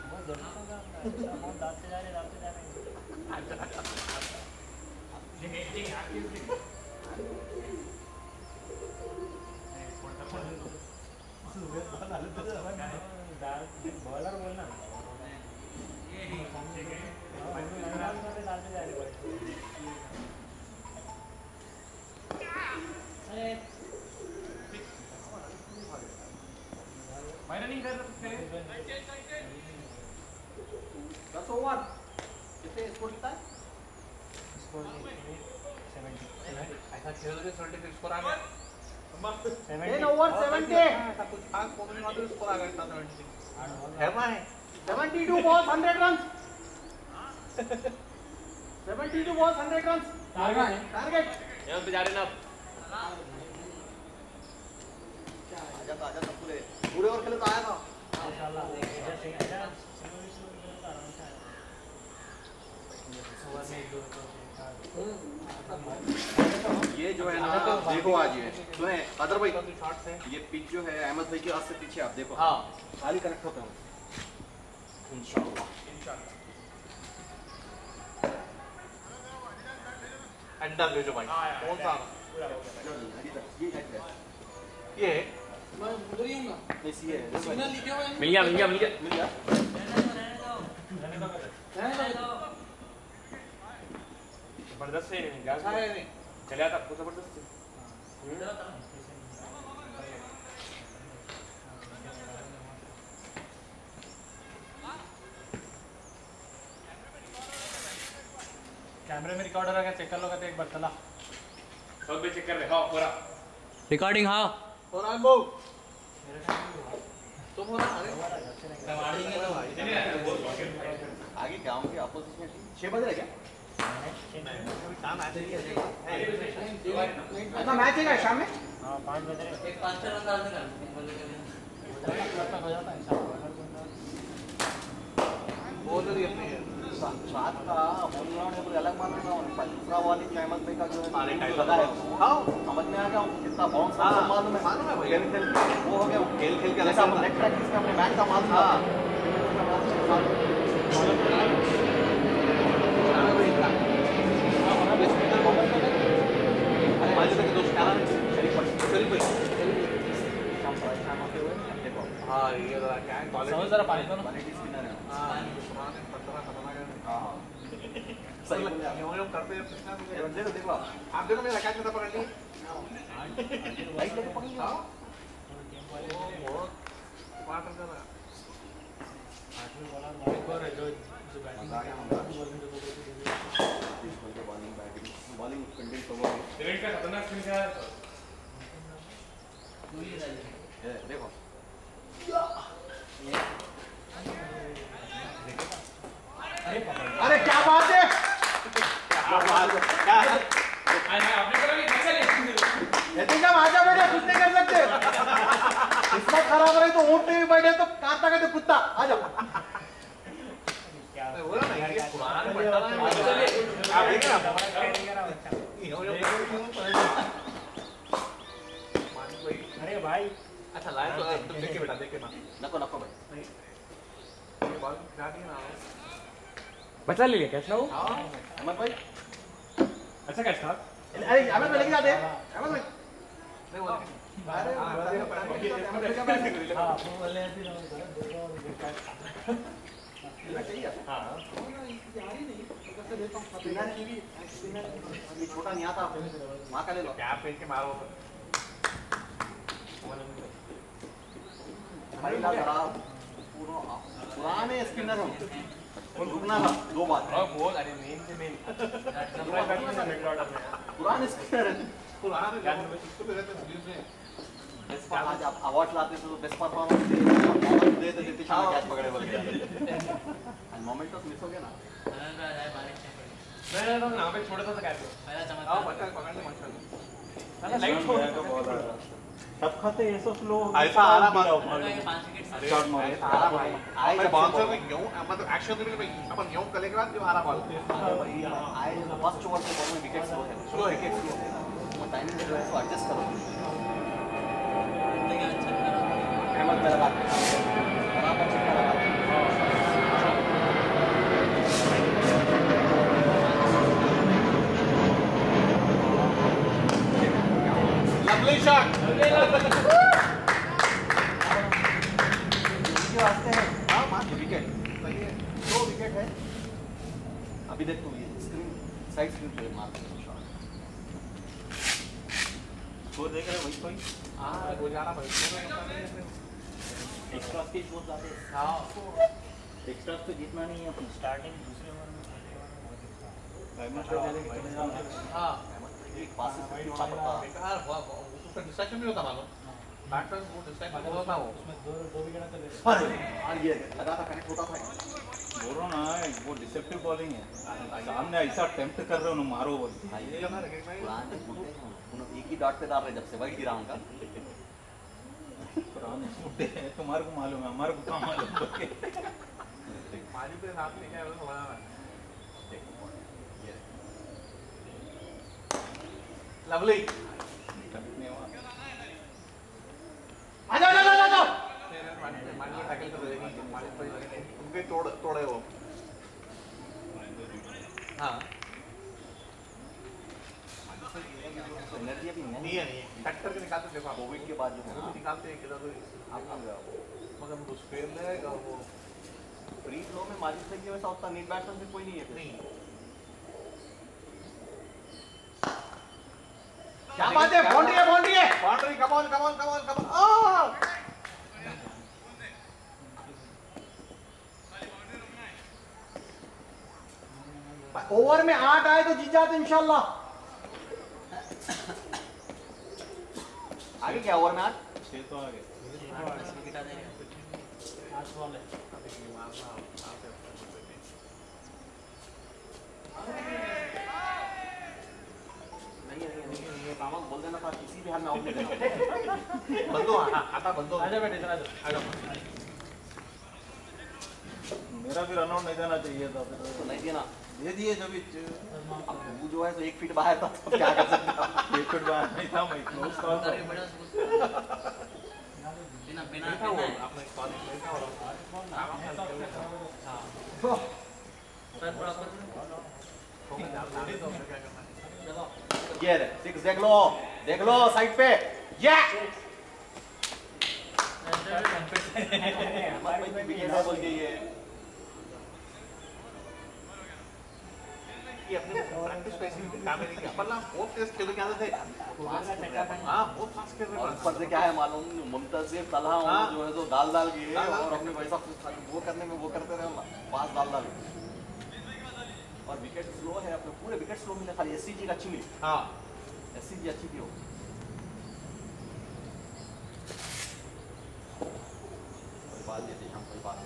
बहुत जल्दी हो गया बहुत डालते जा रहे बॉलर बोलना डालते जा रहे माइनर नहीं कर सकते 10 ओवर कितने स्कोर लिखता है स्कोर 70 ऐसा खेलोगे 76 स्कोर आ गया 10 ओवर 70 ऐसा कुछ खास कॉमेडी मात्र स्कोर आ गया 76 कहना है 72 balls 100 runs 72 balls 100 runs target ये पे जा रहे ना आजा पूरे ओवर खेले तो आया था माशाल्लाह ये जो है ना देखो आज ये सुने अदर भाई ये पिच जो है अहमद भाई के हाथ से पीछे आप देखो हाँ खाली कनेक्ट होता हूँ इंशाल्लाह अंडा भेजो भाई कौन सा ये मैं उधर ही हूं ना ऐसी है सिग्नल लिखे हुए हैं मिल गया जबरदस्त है कैसा है चलिए आपको जबरदस्त कैमरे में रिकॉर्डर आ गया चेक कर लो कहते एक बार चला सब भी चेक कर रहे हाँ पूरा रिकॉर्डिंग हाँ और आंबो तुम हो ना आगे गांव के अपोजिशन 6 बज रहे क्या शाम ऐसे ही है मैच है शाम में हाँ 5 बजे एक 5 रन डाल देना हो जाता है इंशाल्लाह बॉलर ये अपने सात का बोलना है पूरे अलग मालूम ना दूसरा वाली अहमद भाई का जो है लगा है हाँ समझ में आ गया कितना बाउंस मालूम है खेल खेल वो हो गया खेल खेल के अलग नेट प्रैक्टिस में अपने मैच का मालूम था हाँ ये क्या है समझ जरा पानी दो ना सही हम करते हैं देखो आप देखो मेरा कैच में पकड़ ली राइट लेके पकड़ लिया बहुत पार्टनर कर रहा आठवीं बॉलर एक बार जो बैटिंग बॉलिंग कंटेंट तो वो इवेंट का खतरनाक सीन क्या है देखो अरे क्या बात है आपने करा नहीं कैसे यदि का आजा बेटे कुछ नहीं कर सकते किस्मत खराब रही तो ऊँट में भी बैठे तो काटता कहते कुत्ता आ जाओ क्या बोला ना यार ये पुराना पट्टा ना आप देखें ना अरे भाई अच्छा लाइन तो तुम देख के बेटा देख के ना नको नको भाई नहीं ये बॉल गिरा दिया ना बचा ले लिया कैच ना वो हां अमर भाई अच्छा कैच था अरे अमर भाई लेके जाते हैं अमर भाई नहीं बोल छोटा नहीं आता माँ का ले लो कैप पहन के मारो पुराने स्पिनर हम रुकना था 2 बार अरे मेन से मेन पुराने स्पिनर आज आप अवार्ड लाते थे तो बेस्ट परफॉर्मेंस दे देते पीछे कैच पकड़े बोल के मोमेंट तो मिस हो गया ना मैं ना पे छोटा सा कैच आओ बच्चा पकड़ने मत चलो लाइट छोड़ तब खाते ऐसा स्लो ऐसा आ रहा शॉट मारे मैं बाउंसर में क्यों मतलब एक्शन में अपन क्यों करेगा जो आ रहा बॉल आए फर्स्ट ओवर से बॉल में विकेट स्लो है विकेट स्लो है टाइमिंग जो है इसको एडजस्ट करो अहमद पे लगाते बराबर छक्का लगाते लवली शॉट वास्ते है हाँ मार विकेट सही है 2 विकेट है अभी देख तू ये स्क्रीन साइड स्क्रीन पे मार स्कोर देख रहे वही कोई हां वो जाना भाई एक्स्ट्रा स्टेज बहुत ज्यादा है हां एक्स्ट्रा तो जीतना नहीं है अपन स्टार्टिंग दूसरे ओवर में हां एक पास से होना पड़ता बेकार उसका डिस्ट्रैक्शन भी होता मानो बैट्समैन वो डिस्ट्रैक्ट होता वो उसमें 2 विकेट तो ले अरे ये लगा था कनेक्ट होता था बोल रहा ना वो डिसेप्टिव बॉलिंग है सामने ऐसा अटेम्प्ट कर रहे हो ना मारो बोल पुराने बुढ़े हैं उन्होंने एक ही डॉट पे डाल रहे जब से वही गिरा उनका पुराने बुढ़े हैं तुम्हारे को मालूम है हमारे को कहाँ मालूम पानी पे हाथ लेके आया तो बना लवली आजा आजा आजा आजा मानी में टैकल कर देगी मानी पे उनके तोड़े वो हां एनर्जी अभी नहीं है कट करके निकालते देखो आप कोविड के बाद जो है निकालते हैं किधर तो आप मगर उस फेल लेगा वो फ्री फ्लो में माजिद से की वैसा होता नीट बैट्समैन से कोई नहीं है नहीं क्या बात है बाउंड्री है बाउंड्री कम ऑन ओवर में 8 आए तो जीत जाते इंशाल्लाह आगे क्या ओवर में 8 6 तो आगे नहीं कामल बोल देना था किसी भी हाल में आउट नहीं देना बंदो आता बंदो आजा बेटे इधर आजा मेरा भी रन आउट नहीं देना चाहिए था फिर तो नहीं देना दे दिए जब अब वो जो है तो 1 फीट बाहर था तो क्या कर सकते हैं एक फुट बाहर नहीं था मैं क्लोज कॉल था बिना अपने कॉल में क्या हो ये 6 देख लो साइड पे ये बोल के ये अपने प्रैक्टिस स्पेसिंग काम नहीं किया पर ना बहुत तेज खेल के आते थे हां बहुत फास्ट खेल रहे ऊपर से क्या है मालूम मुंतजिर तलहा जो है तो डाल के और अपने वैसा वो करने में वो करते रहे पास डाल और विकेट स्लो है अपने पूरे विकेट स्लो मिले खाली एससीजी अच्छी मिली हां एससीजी अच्छी थी वो कोई बात नहीं हम कोई बात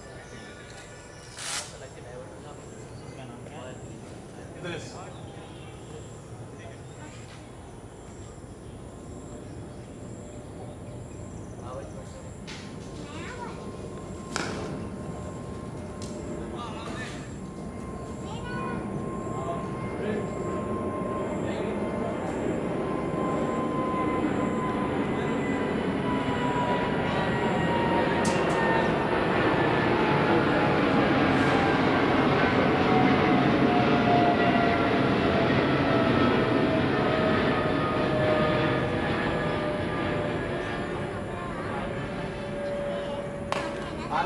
इधर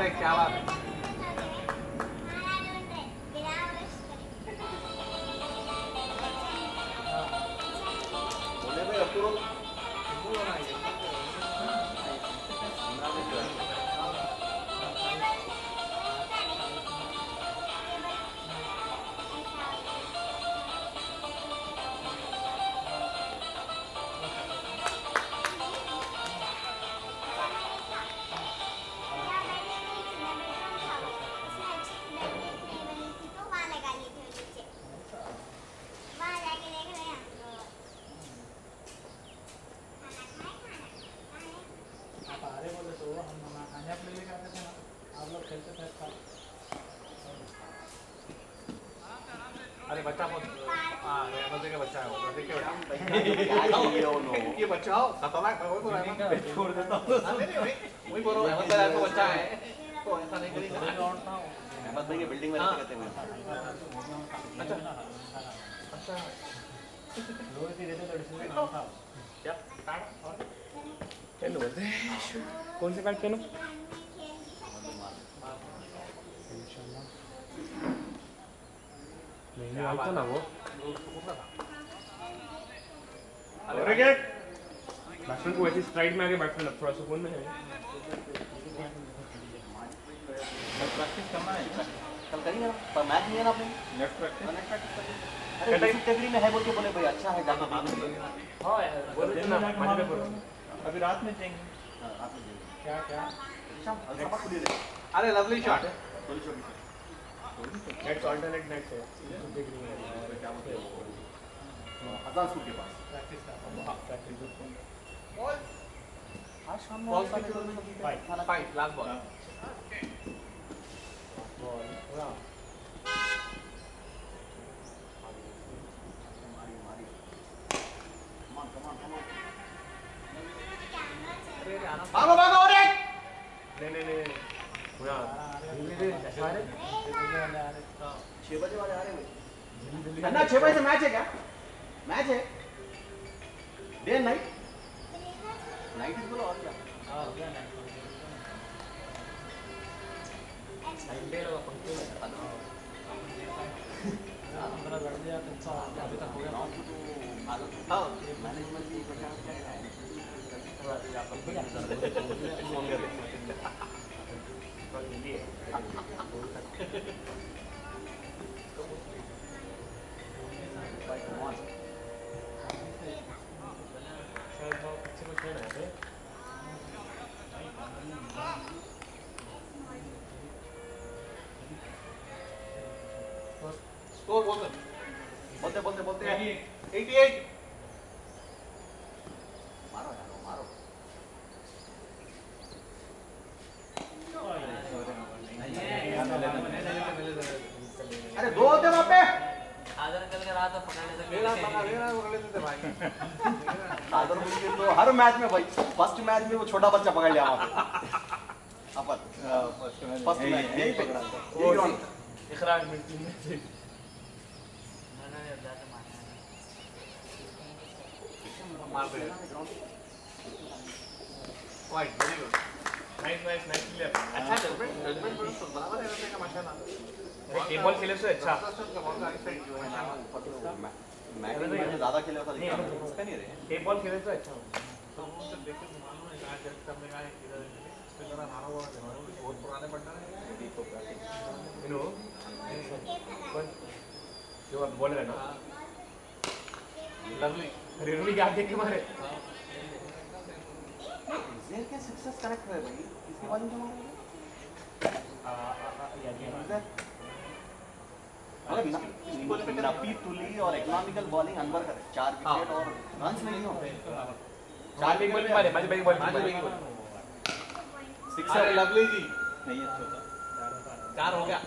करेक्ट क्या बात है बोले भाई अपूरो अरे बच्चा बहुत हाँ बच्चे का बच्चा है वो देखिए ये बच्चा हो खतरनाक है वो तो छोड़ देता हूँ वही बोल रहा हूँ अहमद भाई का बच्चा है तो ऐसा नहीं करेगा अहमद भाई के बिल्डिंग में रहते कहते हैं अच्छा अच्छा क्या चलो कौन से कार्ड चलो नहीं आता ना वो बैट्समैन को वैसे स्ट्राइक में आके बैट्समैन थोड़ा सुकून में है प्रैक्टिस करना है कल करेंगे पर मैच नहीं है ना आपने नेक्स्ट प्रैक्टिस अरे कैटेगरी में है बोल के बोले भाई अच्छा है जाना मालूम हाँ अभी रात में जाएंगे क्या क्या अरे lovely shot nets alternate nets है हजान स्कूल के पास आज शाम में फाइट लास्ट बॉल भागो भागो और एक नहीं 6 बजे वाले आ रहे हैं ना 6 बजे से मैच है क्या मैच है डे एंड नाइट नाइट बोलो और क्या अभी तक हो गया हाँ मैनेजमेंट की स्कोर बोलते 88 मारो यार मारो अरे दो होते वहाँ पे आदर करके रहा था पकड़ने से मेरा पकड़ लेते थे भाई आदर मुझे तो हर मैच में भाई फर्स्ट मैच में वो छोटा बच्चा पकड़ लिया वहाँ पे अपन फर्स्ट मैच यही पकड़ा था इखराज मिलती है मार पे white very good nice player अच्छा जजमेंट बराबर है रहने का माशाल्लाह गेम बॉल खेले से अच्छा मैच में ज़्यादा खेले होता नहीं इसका नहीं रहे गेम बॉल खेले से अच्छा तो उनसे देख के मालूम है कहां जज करने का है किधर इस पे जरा मारा हुआ है बहुत पुराने पढ़ना है नो कौन जो आप बोल रहे हैं ना लवली रेनवी क्या देख के मारे जेल के सक्सेस कनेक्ट हुए भाई इसके बारे में क्या मालूम नफी तुली और इकोनॉमिकल बॉलिंग अनवर करे 4 विकेट और रन्स नहीं हो 4 बिग बॉल भी मारे 5 बिग बॉल सिक्सर लवली जी नहीं अच्छा होता 4 हो गया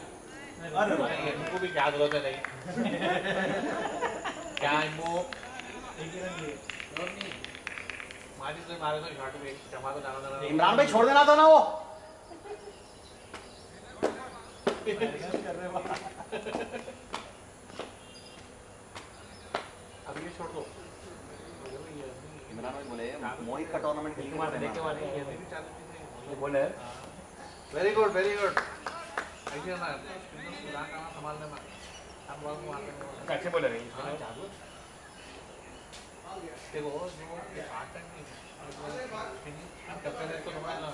अरे इनको भी क्या जरूरत है नहीं क्या इनको मारी से मारे तो शॉट में चमा को दाना दाना इमरान भाई छोड़ देना था ना वो अब ये छोड़ दो इमरान भाई बोले मोहित का टूर्नामेंट खेलने मारने देख के मारे ये भी चालू चीजें बोले वेरी गुड ऐसे ना संभालने में हम बॉल को मारते हैं अच्छे बोले रही देखो जो आतंक नहीं करते हैं तो हमारा ना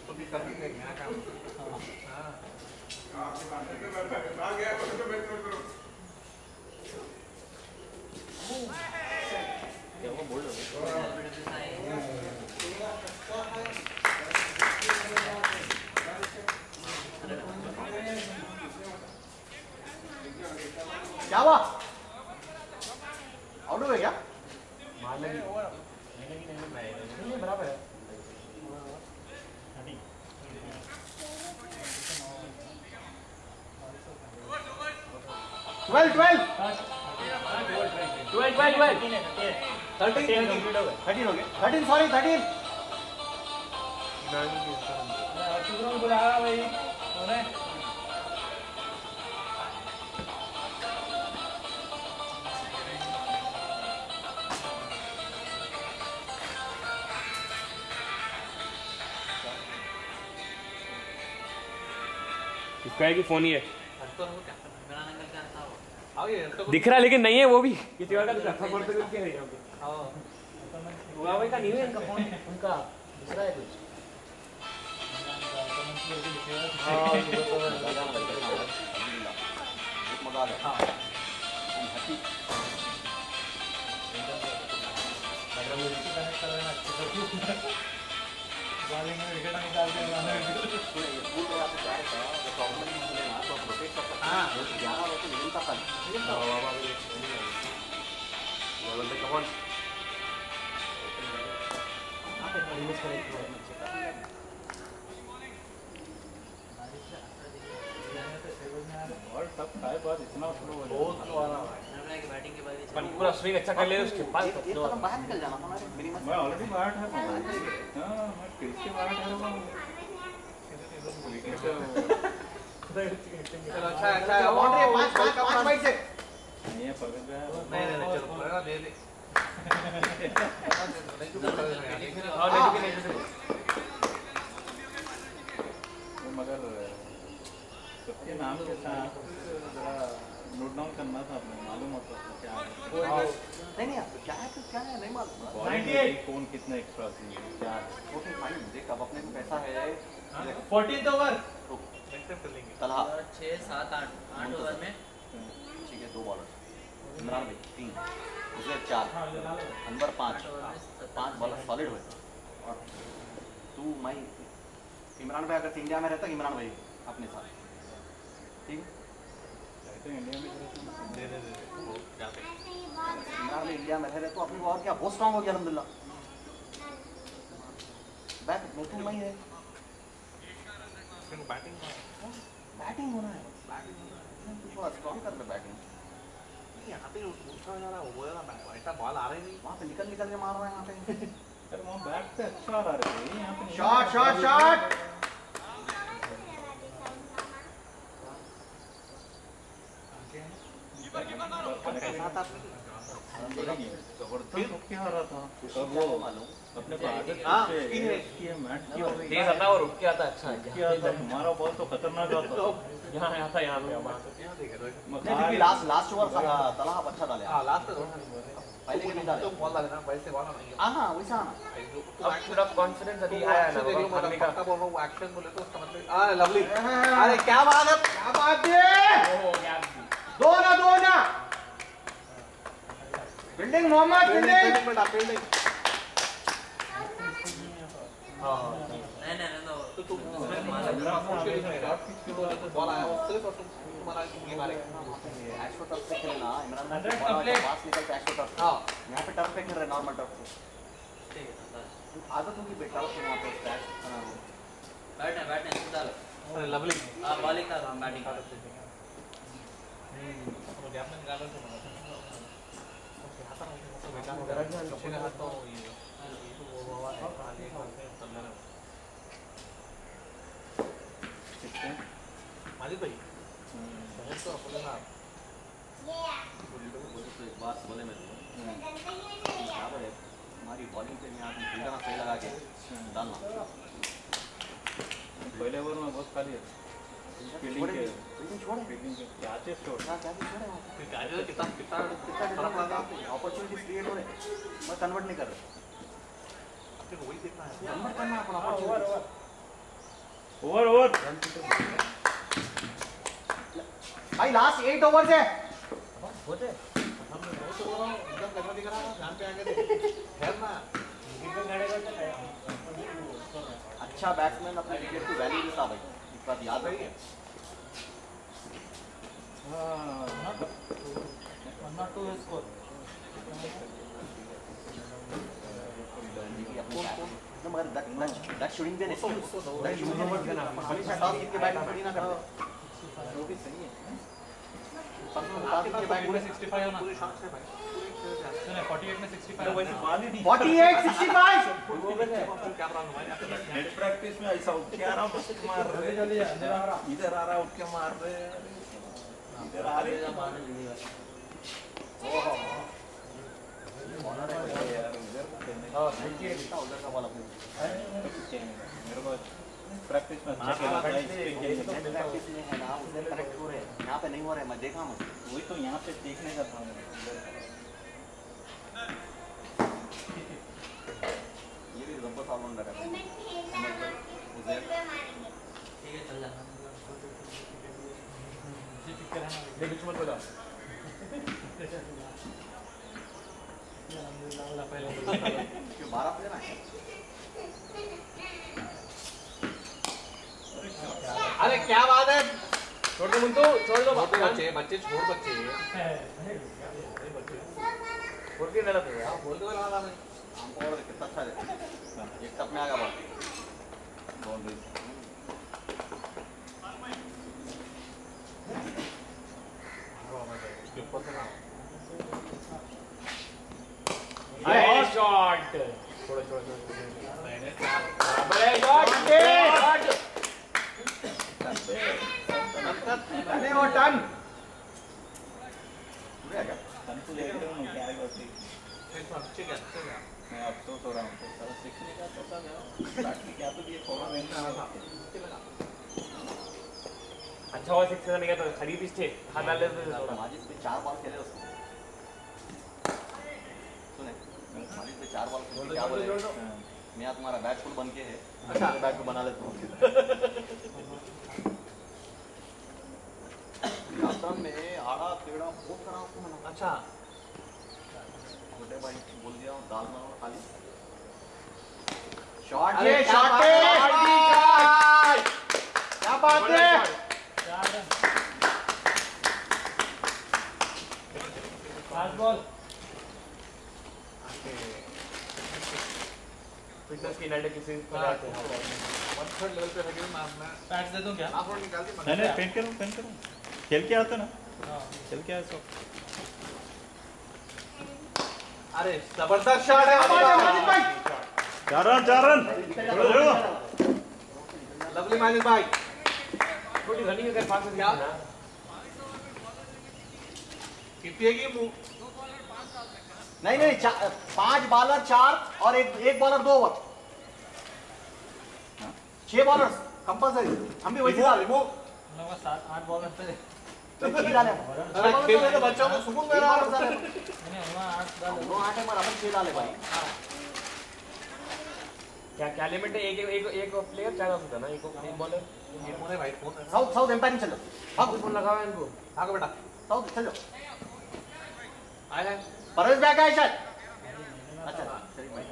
तो भी कर देंगे यहाँ काम हाँ क्या वो बोल क्या हुआ आउट हो गया क्या बराबर है 12 हो गया 13 सॉरी 13 बुलाया भाई उन्हें इसका है कि फोन ही है दिख रहा है लेकिन नहीं है वो भी किसी और का दिख रहा है क्या है भाई का नहीं है इनका फोन उनका दूसरा है कुछ मजा आ और सब खाए बाद इतना स्लो हो अपन पूरा स्विंग अच्छा कर ले उसके बाद बाहर निकल जाना हमारे मिनिमम मैं ऑलरेडी बाहर ठहरा हूँ हाँ मैं क्रिस के बाहर ठहरा हुआ हूँ चलो अच्छा बाउंड्री 5 वाइड से नहीं है पकड़ गया नहीं चलो पूरा दे दे मगर सबके नाम के साथ जरा नोट डाउन करना था आपने मालूम होता था क्या नहीं क्या है नहीं मालूम कौन कितने एक्स्ट्रा क्या है ओके फाइन देख अब अपने को पैसा है 14th ओवर तलहा 6 7 8 ओवर में ठीक है 2 बॉलर इमरान भाई 3 उसे 4 अंदर 5 बॉलर सॉलिड हुए और तू मैं इमरान भाई अगर इंडिया में रहता इमरान भाई अपने साथ ठीक इंडिया में इमरान भाई इंडिया में रह रहे तो अपनी और क्या बहुत स्ट्रांग हो गया अल्हम्दुलिल्लाह बैट तो मैं है बैटिंग होना है थोड़ा स्ट्रांग कर ले बैटिंग यहाँ पे उसका ना वो है ना ऐसा बॉल आ रही नहीं वहाँ पे निकल के मार रहा है यहाँ पे अरे वहाँ बैट से अच्छा आ रहा है यहाँ पे शॉट जबरदस्त क्या आ रहा था और वो अपने को आदत की है मैट की हो गई तेज आता और उठ के आता अच्छा क्या था तुम्हारा बॉल तो खतरनाक आता यहाँ आता यहाँ नहीं लास्ट ओवर तलहा अच्छा डाले हाँ लास्ट पहले के नहीं डाले तो बॉल लगा ना वैसे बॉल नहीं हाँ वैसा आना अब थोड़ा कॉन्फिडेंस अभी आया ना मारने का पक्का बोल रहा हूँ एक्शन बोले तो उसका मतलब लवली अरे क्या बात है दो ना फील्डिंग मोहम्मद फील्डिंग फील्डिंग नहीं तो तुम बॉल आया वो सिर्फ और तुम्हारा ये मारेगा एक्स्ट्रा टर्फ पे खेलना इमरान भाई पास निकल के एक्स्ट्रा टर्फ हाँ यहाँ पे टर्फ पे खेल रहे नॉर्मल टर्फ पे ठीक है आदत होगी बेटा से वहाँ पे स्टैच बैठने सुधार अरे लवली आप बॉलिंग कर रहा हूँ बैटिंग कर जैपन गार्डन से मारा तो बेटा वगैरह जो है हाथ तो ये वो बाबा है आगे करते हैं सब लेना मालिक भाई बहुत तो अपने ना एक बात बोले मैं बराबर है हमारी बॉलिंग पे यहाँ फील्डर सही लगा के डालना। पहले ओवर में बहुत खाली है फील्डिंग के क्या चीज छोड़ कितना फर्क लगा, अपॉर्चुनिटीज क्रिएट हो रहे, मैं कन्वर्ट नहीं कर रहा, वही देखना है, कन्वर्ट करना अपना ओवर भाई लास्ट 8 ओवर्स है। होते एकदम लगवा दिख रहा है, ध्यान पे आगे देख ठहरना। अच्छा बैट्समैन अपने विकेट को वैल्यू देता भाई, इस बात याद रही है। मगर that shouldn't be an excuse, that shouldn't be हमेशा टॉस जीत के बैटिंग थोड़ी ना करो, वो भी सही है। टॉस जीत के बैटिंग पूरे 65 होना, पूरे शॉट्स है भाई, सुने 48 में 65 वैसे बाल ही नहीं, 48 65 क्या प्रॉब्लम है? नेट प्रैक्टिस में ऐसा उठ के आ रहा हूं, बस मार रहे इधर आ रहा उठ के मार रहे इधर आ रहे मार रहे। ओहो उधर का बॉल अपने मेरे को प्रैक्टिस में प्रैक्टिस में है ना, उधर करेक्ट हो रहे हैं, यहाँ पे नहीं हो रहे, मैं देखा हूँ, वही तो यहाँ पे देखने का था। ये भी जबरदस्त ऑलराउंडर है, ठीक है चल जाना देख मत बोला क्यों 12 प्लेयर है? अरे क्या बात है, छोड़ दो मुंतु, छोड़ दो बच्चे छोड़ बच्चे छोड़ के डाला तो यार, बोल दो ना मैं हमको और कितना अच्छा है, एक टप में आ गया बॉल बाउंड्री। शॉट छोड़ो बड़े शॉट अरे वो टन तंतु देख रहे हो क्या करती मैं अफसोस हो रहा हूँ सारा सीखने का तो सब बाकी क्या तो ये फॉलो नहीं था। अच्छा हुआ 6 नहीं गया तो खरीद इससे हाथ डाल लेते माजिद पे 4 बॉल खेले उसने, सुने माजिद पे 4 बॉल खेले, क्या बोले मैं तुम्हारा बैट फुल बन के है, अच्छा बैट को बना लेता हूँ। राजस्थान में आड़ा टेढ़ा बहुत करा उसको मैंने। अच्छा छोटे भाई बोल दिया हूँ डालना हो खाली शॉट, अरे ये शॉट है, क्या बात है, फास्ट बॉल फिटनेस की नाइट किसी को आते हैं थर्ड लेवल पे लगे मैं पैड्स दे दूं क्या? आप और निकाल के नहीं पेन करो खेल के आता ना, खेल के आया सब। अरे जबरदस्त शॉट है माजिद भाई, 4 रन लवली माजिद भाई, थोड़ी रनिंग अगर पास में क्या कितनी है की मुंह नहीं 5 बॉलर 4 और एक बॉलर 2 ओवर, 6 बॉलर्स कंपलसरी, हम भी वैसे डाले वो लोग 7-8 बॉल पे ठीक डाले। अरे खेलने तो बच्चों को सुकून मिल रहा है नहीं हुआ 8 डाल दो 8 है, अपन 6 डाले भाई। क्या लिमिट है? एक प्लेयर क्या कर सकता है ना, एक बॉलर ये फोन है भाई, फोन है साउथ एम्पायरिंग चलो, हाँ फोन लगा हुआ है इनको, आगे बेटा साउथ चलो, आया है परवेज बैक है शायद, अच्छा चलिए भाई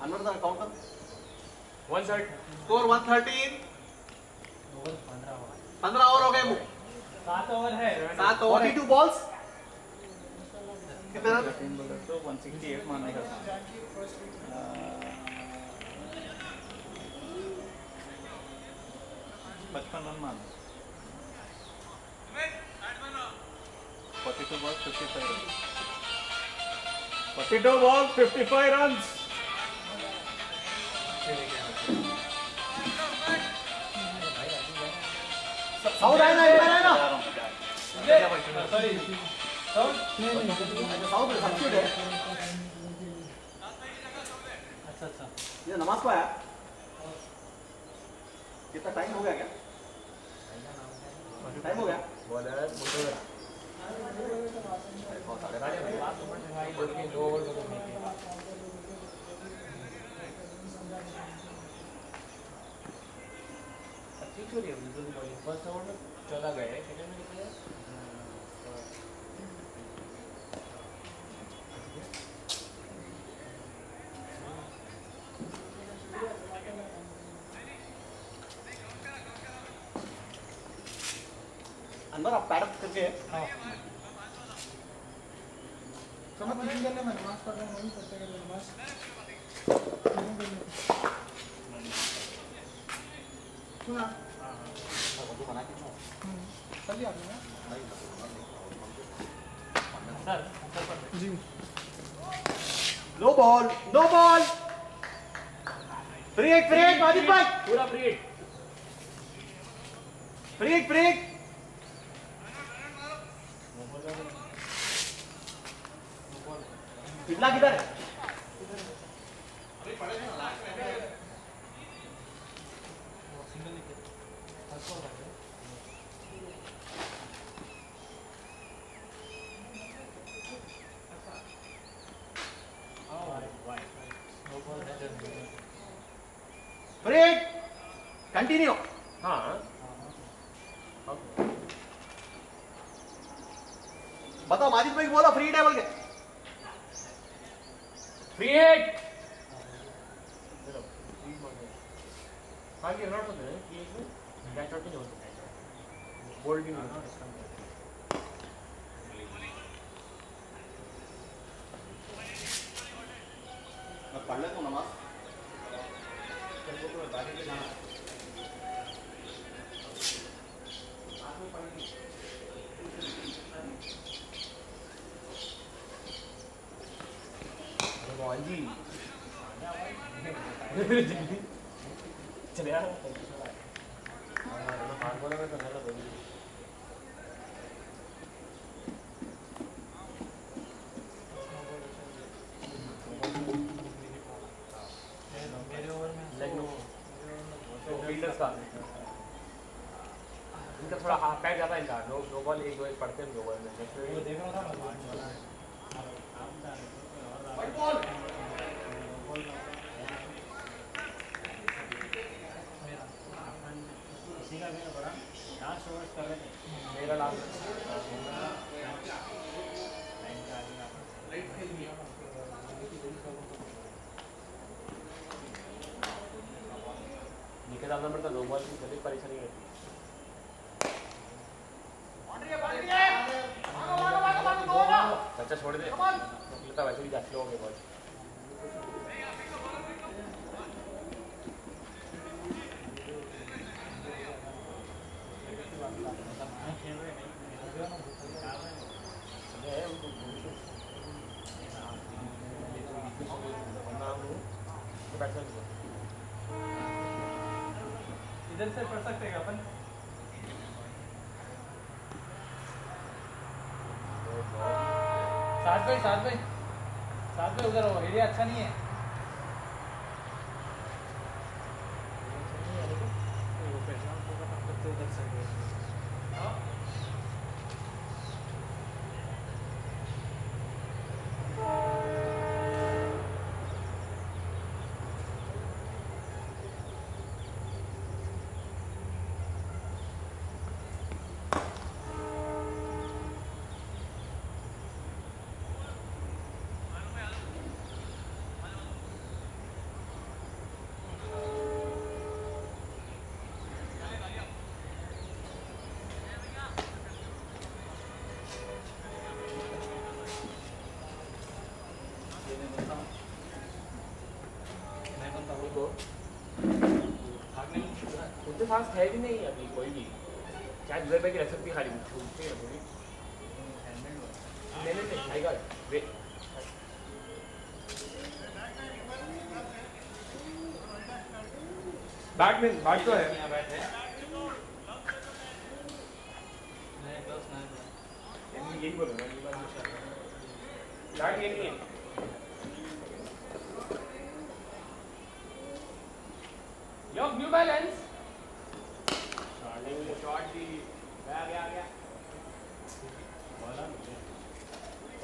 अनवर दा काउंटर 1 शॉट स्कोर 113, 15 ओवर हो गए, 7 ओवर है, 7 ओवर 42 बॉल्स, कितना तो 168 मारने का था। 55 रन मारना, 42 balls 55 runs, 42 balls 55 runs। South है ना, एम्पायर है ना, सॉरी साउथ में सब्सिट्यूट है। अच्छा ये नमाज को आया कितना टाइम हो गया क्या? टाइम हो गया बॉलर मुझे अच्छी चोरी है बिल्कुल बॉलिंग। फर्स्ट ओवर में 14 गए, सेकंड में कितने? अंदर आप पैडअप करके समझ तीन गले में नमाज पढ़ रहे हैं, वही करते हैं नमाज। सुना? बना के चल दिया आपने ना? जी। No ball free hit Majid भाई पूरा फ्री हिट। कितना किधर है? Free continue. हाँ बताओ माजिद भाई बोला फ्री हिट है बोल के। Free hit. आगे रन होते हैं कि इसमें कैच आउट नहीं होता है, बोल्ड नहीं होता है। मैं पढ़ लेता हूँ नमाज। जी चले यार हाथ बोला मैं तो नहीं लगा। मेरे ओवर में फील्डर्स का इनका थोड़ा हाफ पैक ज़्यादा इनका नो बॉल एक दो पढ़ते हैं 2 ओवर में। वो देख रहा था व्हाइट बॉल किसी का भी ना बड़ा लास्ट ओवर कर रहे थे मेरा लास्ट निकल डालना पड़ता 2 बॉल की कभी परेशानी रहती बच्चा छोड़ दे लगता वैसे भी जाते हो गए बॉल। इधर से पढ़ सकते हैं अपन। साथ में उधर हो, एरिया अच्छा नहीं है। उनके पास है भी नहीं अभी कोई भी चाहे दूसरे पे की रख सकती खाली छूटते हैं पूरी नहीं आएगा वे बैटमैन बैट तो है यहाँ बैठे यही बोलूँगा लाइट ये नहीं है यो न्यू बैलेंस शॉर्ट दी आ गया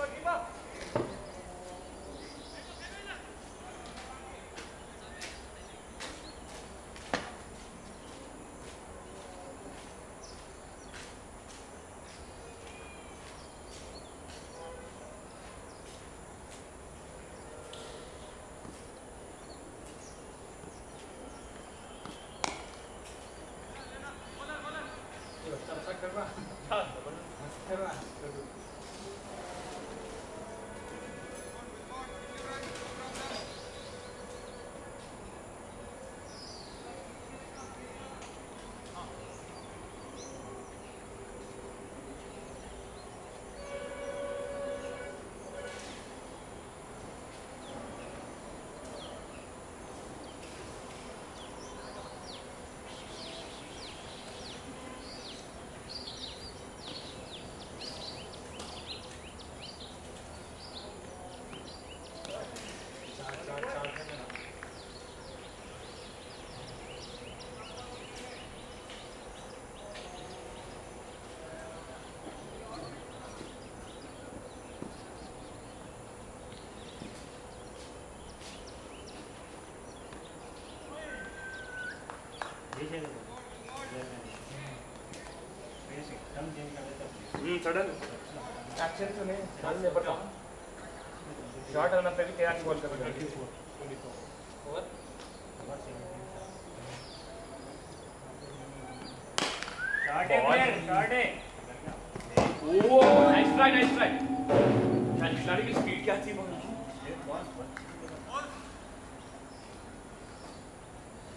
कीपर सडन एक्शन से नहीं ध्यान में पड़ता शॉट आना पे भी तैयार बॉल कर रहा है ओवर शॉट है ओ नाइस ट्राई क्या खिलाड़ी की स्पीड क्या थी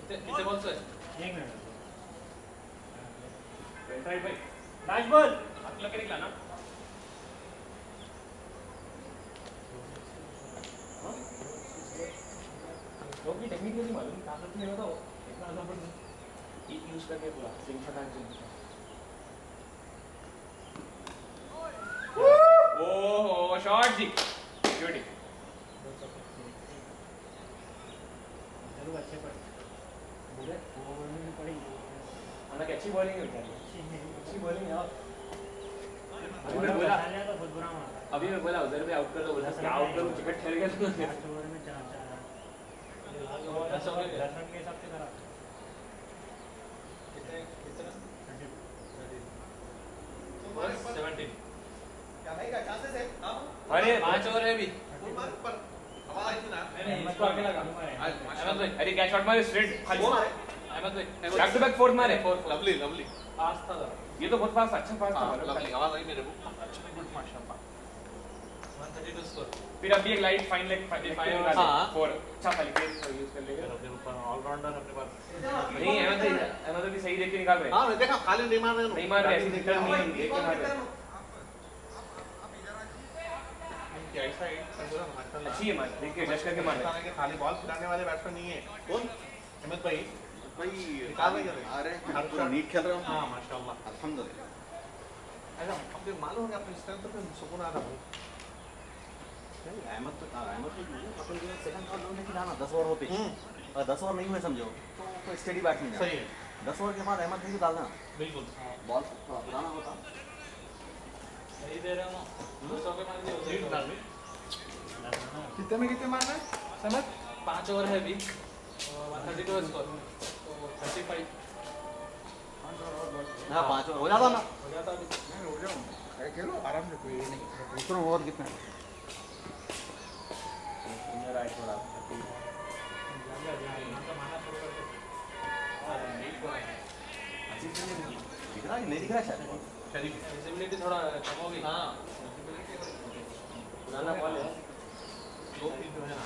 कितने बॉल से 1 मिनट राइट भाई नाइस बॉल हाथ लग के निकला ना लोग की टेक्निक नहीं मालूम ताकत नहीं होता वो इतना जबरदस्त यूज करके पूरा सिंग फटाक ओह शॉट जी ब्यूटी चलो अच्छे पर बोले वो बॉलिंग भी पड़ेगी हालांकि अच्छी बॉलिंग है अच्छी बॉलिंग है अभी मैं बोला उधर भी आउट कर दो बोला क्या आउट करूं विकेट ठहर गया तो 8 ओवर में 4 10 ओवर के हिसाब से करा कितना 17 क्या भाई का चांसेस है आप अरे 5 ओवर है अभी फुल मार पर हवा आई थी ना नहीं इसको आगे लगा अहमद भाई अरे क्या शॉट मारे स्ट्रेट खाली अहमद भाई बैक टू बैक फोर्थ मारे लवली फास्ट था ये तो बहुत फास्ट अच्छा फास्ट था लवली आवाज आई मेरे को अच्छा गुड माशाल्लाह 132 स्कोर फिर अभी एक लाइट फाइन लेग फाइन हां 4 अच्छा खाली पेस यूज कर लेंगे अपने ऊपर ऑलराउंडर अपने पास नहीं अहमद भी सही देख के निकाल रहे हां मैं देखा खाली नहीं मार रहे ऐसी दिक्कत नहीं है देख के मार रहे क्या ऐसा है पूरा माशाल्लाह अच्छी है मार देख के जज करके मार रहे खाली बॉल खिलाने वाले बैट्समैन नहीं है कौन अहमद भाई निकाल रहे अरे पूरा नीट खेल रहे हो हां माशाल्लाह अल्हम्दुलिल्लाह ऐसा अपने मालूम है अपने स्ट्रेंथ पे सुकून आ रहा है नहीं अहमद तो अपन के सेकंड बॉल लोग ने खिलाना 10 ओवर होते और 10 ओवर नहीं हुए समझो तो स्टेडी बैटिंग सही है 10 ओवर के बाद अहमद नहीं डालना बिल्कुल बॉल थोड़ा पुराना होता सही दे रहे हो ना 200 के मान दिए कितने मारना है समझ 5 ओवर है अभी 132 स्कोर तो 35 हां 5 ओवर हो जाता ना हो जाता अभी नहीं हो जाऊं खेलो आराम से कोई नहीं दूसरा ओवर कितना है राइट थोड़ा दिख रहा है नहीं दिख रहा शायद विजिबिलिटी थोड़ा कम होगी हां पुराना बॉल है दो तीन जो है ना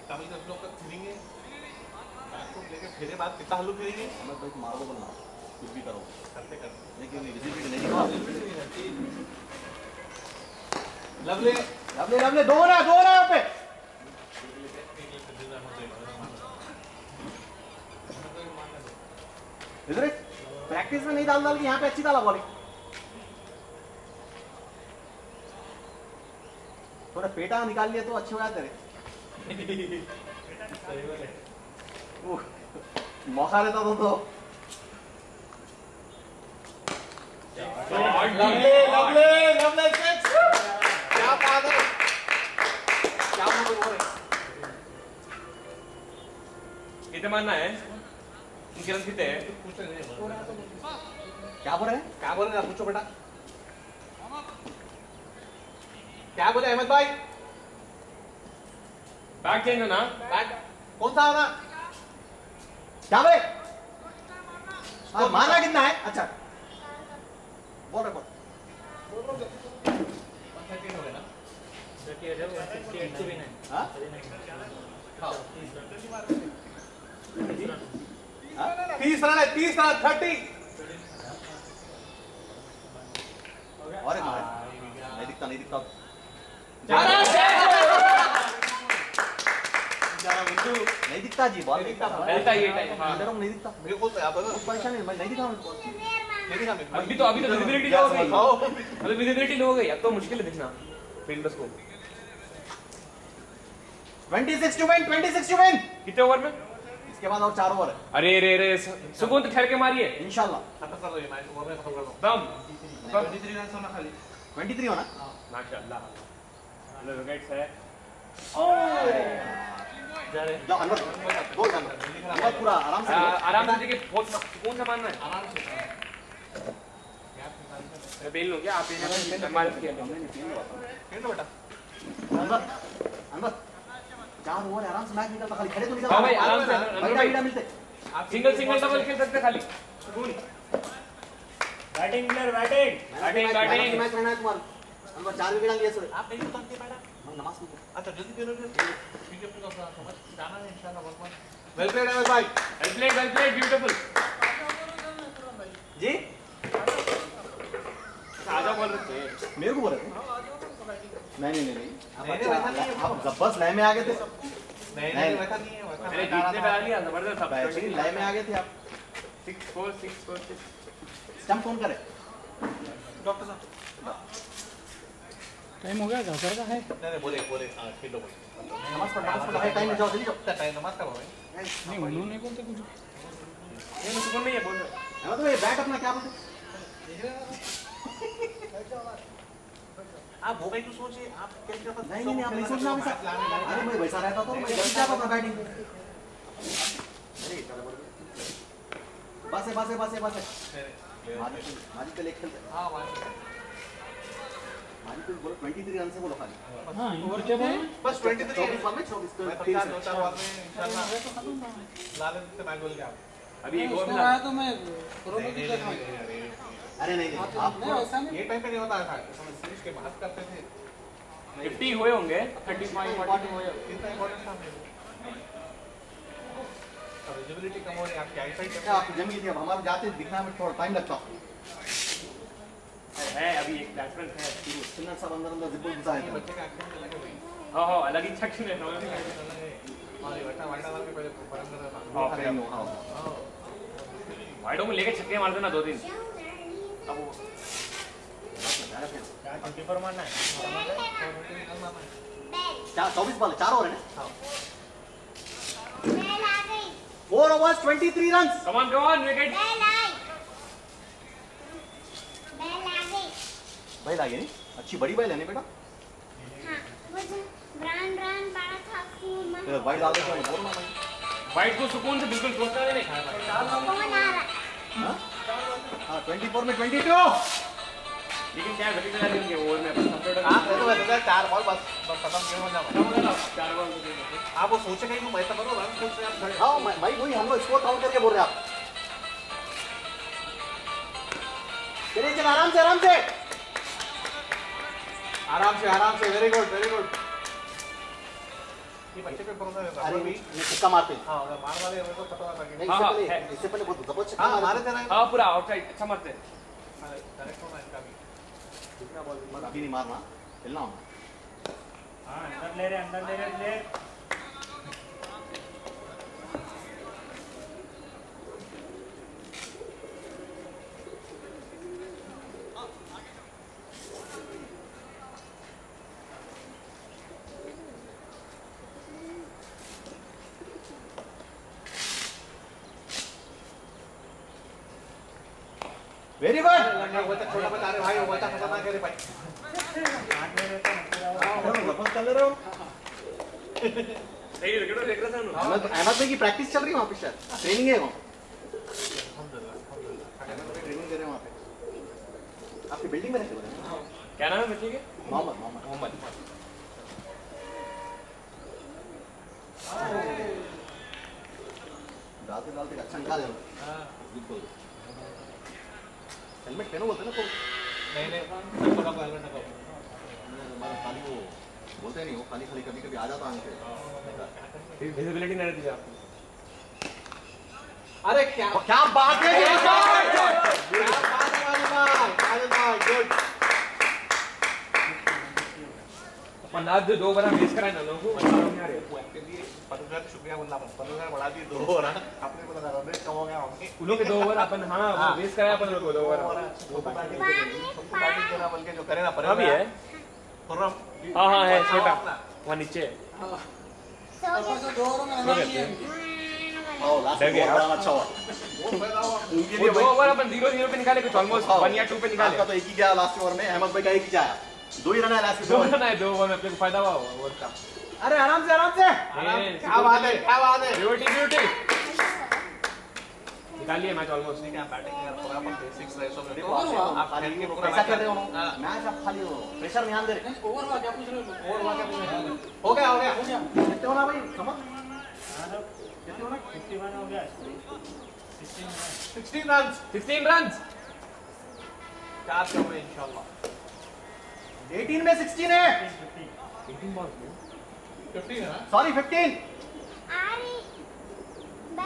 कभी तो लोग का फिरेंगे बैट लेके फिरे बाद कितना हल्लू फिरेंगे हमें तो मार दो बोलना कुछ भी करो करते लेकिन विजिबिलिटी नहीं दिखा लवली दो ना यहाँ पे इधर प्रैक्टिस में नहीं डाल के यहाँ पे अच्छी डाला बॉलिंग थोड़ा पेटा निकाल लिया तो अच्छे हो जाते रे। मौका रहता तो लवली सिक्स। क्या बात है, क्या बोल रहे कितने मारना है? इनके रन कितने हैं? क्या बोल रहे हैं? क्या बोल रहे हैं? पूछो बेटा, क्या बोले अहमद भाई? बैट चेंज होना। बैट कौन सा होना? क्या बोले? मारना कितना है? अच्छा बोल रहे बोल। 138 हो गया ना? 38 है, 168 to win है। हाँ? 30 रन है, 30 रन 30। अरे नहीं दिखता नहीं दिखता। नहीं दिखता जी, बॉल नहीं दिखता। ये टाइम इधर नहीं दिखता। मेरे को परेशानी मैं नहीं दिखा। अभी तो विजिबिलिटी लो हो गई। अभी विजिबिलिटी लो हो गई, अब तो मुश्किल है दिखना फील्डर्स को। 26 to win, 26 to win। कितने ओवर में? इसके बाद और 4 ओवर है। अरे रे रे सुकून तो ठहर के मारिए इंशाल्लाह। खत्म कर दो ये मैच, ओवर में खत्म कर दो। दम 23 रन होना खाली। 23 होना। माशाल्लाह विकेट्स है। जाओ अंदर, गोल अंदर। बहुत पूरा आराम से आराम से देखिए, बहुत सुकून से मारना है। आराम से मैं बेल लूं क्या? आप ये मार के खेल लो बेटा। अंदर अंदर 4 ओवर आराम से मैच निकलता, खाली खड़े तो निकल। हां भाई आराम से बैठा मिलते। आप सिंगल डबल खेल सकते खाली सुकून। Batting player batting batting match रहना है तुम्हारा। अंदर 4 विकेट लिए सर। आप नहीं उतरते मैडम। मैं नमाज पढ़ता। अच्छा जल्दी करो फिर, ठीक है पूरा समझ जाना है इंशाल्लाह। वेल प्लेड अहमद भाई। वेल प्लेड ब्यूटीफुल जी आजा बोल रहे थे। मेरे को बोल रहे थे? नहीं आप जबरदस्त लय में आ गए थे। नहीं वैसा नहीं है, वैसा अरे जीतने पे आ गया जबरदस्त था। बेहतरीन लय में आ गए थे आप। 6-4 स्टंप कौन करे? डॉक्टर साहब टाइम हो गया क्या सर का है? नहीं बोले खेलो बोले। नमाज पढ़ भाई, टाइम में जाओ जल्दी जाओ। टाइम नमाज का भाई नहीं उन्होंने कौन सा कुछ ये सुकून नहीं है बोल रहे। तो ये बैट अपना क्या बोलते? आप हो गई तो सोचिए आप कैसे करते। नहीं आप नहीं सोचना वैसा। अरे मैं वैसा रहता तो मैं जल्दी जाता था बैटिंग। बस माजी पे लेके खेलते। हां माजी पे बोलो 23 रन से बोलो खाली। हां ओवर क्या बोले? बस 23 24 बॉल में 24 मैं तो 4 ओवर में इंशाल्लाह लाल से मैच बोल के आप अभी एक ओवर उसको में आया तो मैं करोड़ों की देखा। अरे नहीं आप नहीं वैसा नहीं। ये टाइम पे नहीं होता था, हम सीरीज के बात करते थे। 50 हुए होंगे 35 40 हुए। कितना इंपॉर्टेंट था मेरे को। विजिबिलिटी कम हो रही है आपकी आईसाइट क्या आपकी जमी थी। अब हमारे जाते दिखना में थोड़ा टाइम लगता है। अभी एक बैट्समैन है चिन्ना सा अंदर जिब्बल घुसा है। बच्चे का एक्शन में लगे हुए हैं। हाँ अलग ही सेक्शन है और ये बच्चा वाइड आवर के पहले परम कर रहा था। हाँ वाइडो में लेके छक्के मार देना 2-3। अब वो क्या 24 मारना है? क्या 24 बॉल 4 ओवर है ना? बेल आ गई 4 overs 23 runs। Come on wicket. Bail आ गई बैल आ गई नहीं? अच्छी बड़ी बैल है नहीं बेटा? हाँ वो जो ब्राउन बड़ा था फूल में तो वाइड डाल दे बोल ना भाई। वाइट को सुकून से बिल्कुल सोचना नहीं। कौन आ रहा हां 24 में 22। लेकिन क्या विकेट लगा देंगे ओवर में अपन सबसे आप देखो वैसे 4 बॉल बस खत्म गेम हो जाएगा। 4 बॉल आप वो सोचे कहीं मैं तो करो रन सोच रहे आप खड़े। हाँ भाई वही हम लोग स्कोर काउंट करके बोल रहे हैं आप। चलिए आराम से वेरी गुड। ये बच्चे पे भरोसा है। अरे ये छक्का मारते हैं। हां अगर मार वाले मेरे को खतरा था कि नहीं हाँ, इससे पहले बहुत जबरदस्त छक्का हां मारे मारे थे ना। हाँ पूरा आउटसाइड अच्छा मारते हैं। डायरेक्ट होना इनका भी। कितना बॉल अभी नहीं मारना खेलना होना। हां अंदर ले रहे प्लेयर। Very good. वो तो छोटा बच्चा, अरे भाई वो तो खतरनाक है रे भाई। चल रहे हो सही विकेट देख रहा था। अहमद भाई की प्रैक्टिस चल रही है वहाँ पे, शायद ट्रेनिंग है वहाँ। ट्रेनिंग दे रहे हैं वहाँ पे। आपकी बिल्डिंग में रहते हो? क्या नाम है बच्चे के? मोहम्मद। डालते अच्छा निकाल दे। बिल्कुल। हेलमेट पहनो बोलते ना तो। नहीं हेलमेट लगाओ। खाली वो बोलते नहीं, वो खाली कभी आ जाता है। विजिबिलिटी नहीं रहती आपको। अरे क्या बात है, क्या बात है गुड। अपन आज जो 2 ओवर मिस कराए ना लोगों को नहीं आ रहे। शुक्रिया बोलना, 15 बढ़ा दिए 2 ओवर। आपने बोला था रेट कम हो गया उन लोग के 2 ओवर अपन हाँ मिस कराए अपन लोग 2 ओवर। वो बैटिंग देना बल्कि जो करे ना पर अभी है। हाँ है छोटा वहाँ नीचे है। अच्छा हुआ। वो 2 ओवर अपन 0-0 पे निकाले, कुछ ऑलमोस्ट 1 या 2 पे निकाले। आपका तो एक ही गया लास्ट ओवर में, अहमद भाई का एक ही जाया। 2 ही रन है लास्ट 2 रन है 2 ओवर में, अपने को फायदा हुआ ओवर का। अरे आराम से क्या बात है ब्यूटी निकालिए मैच ऑलमोस्ट। ठीक है, बैटिंग कर पूरा अपन बेसिक्स रहे सब देखो आप खेल के प्रोग्राम ऐसा कर रहे हो मैच, आप खाली हो प्रेशर नहीं दे रहे। ओवर हुआ क्या पूछ रहे हो? ओवर हुआ क्या पूछ रहे हो? हो गया कितने होना भाई समझ कितने होना? 51 हो गया। 16 रन्स 4 कम इंशाल्लाह। 18 में 16 है। 18 बॉल्स में 15 है सॉरी 15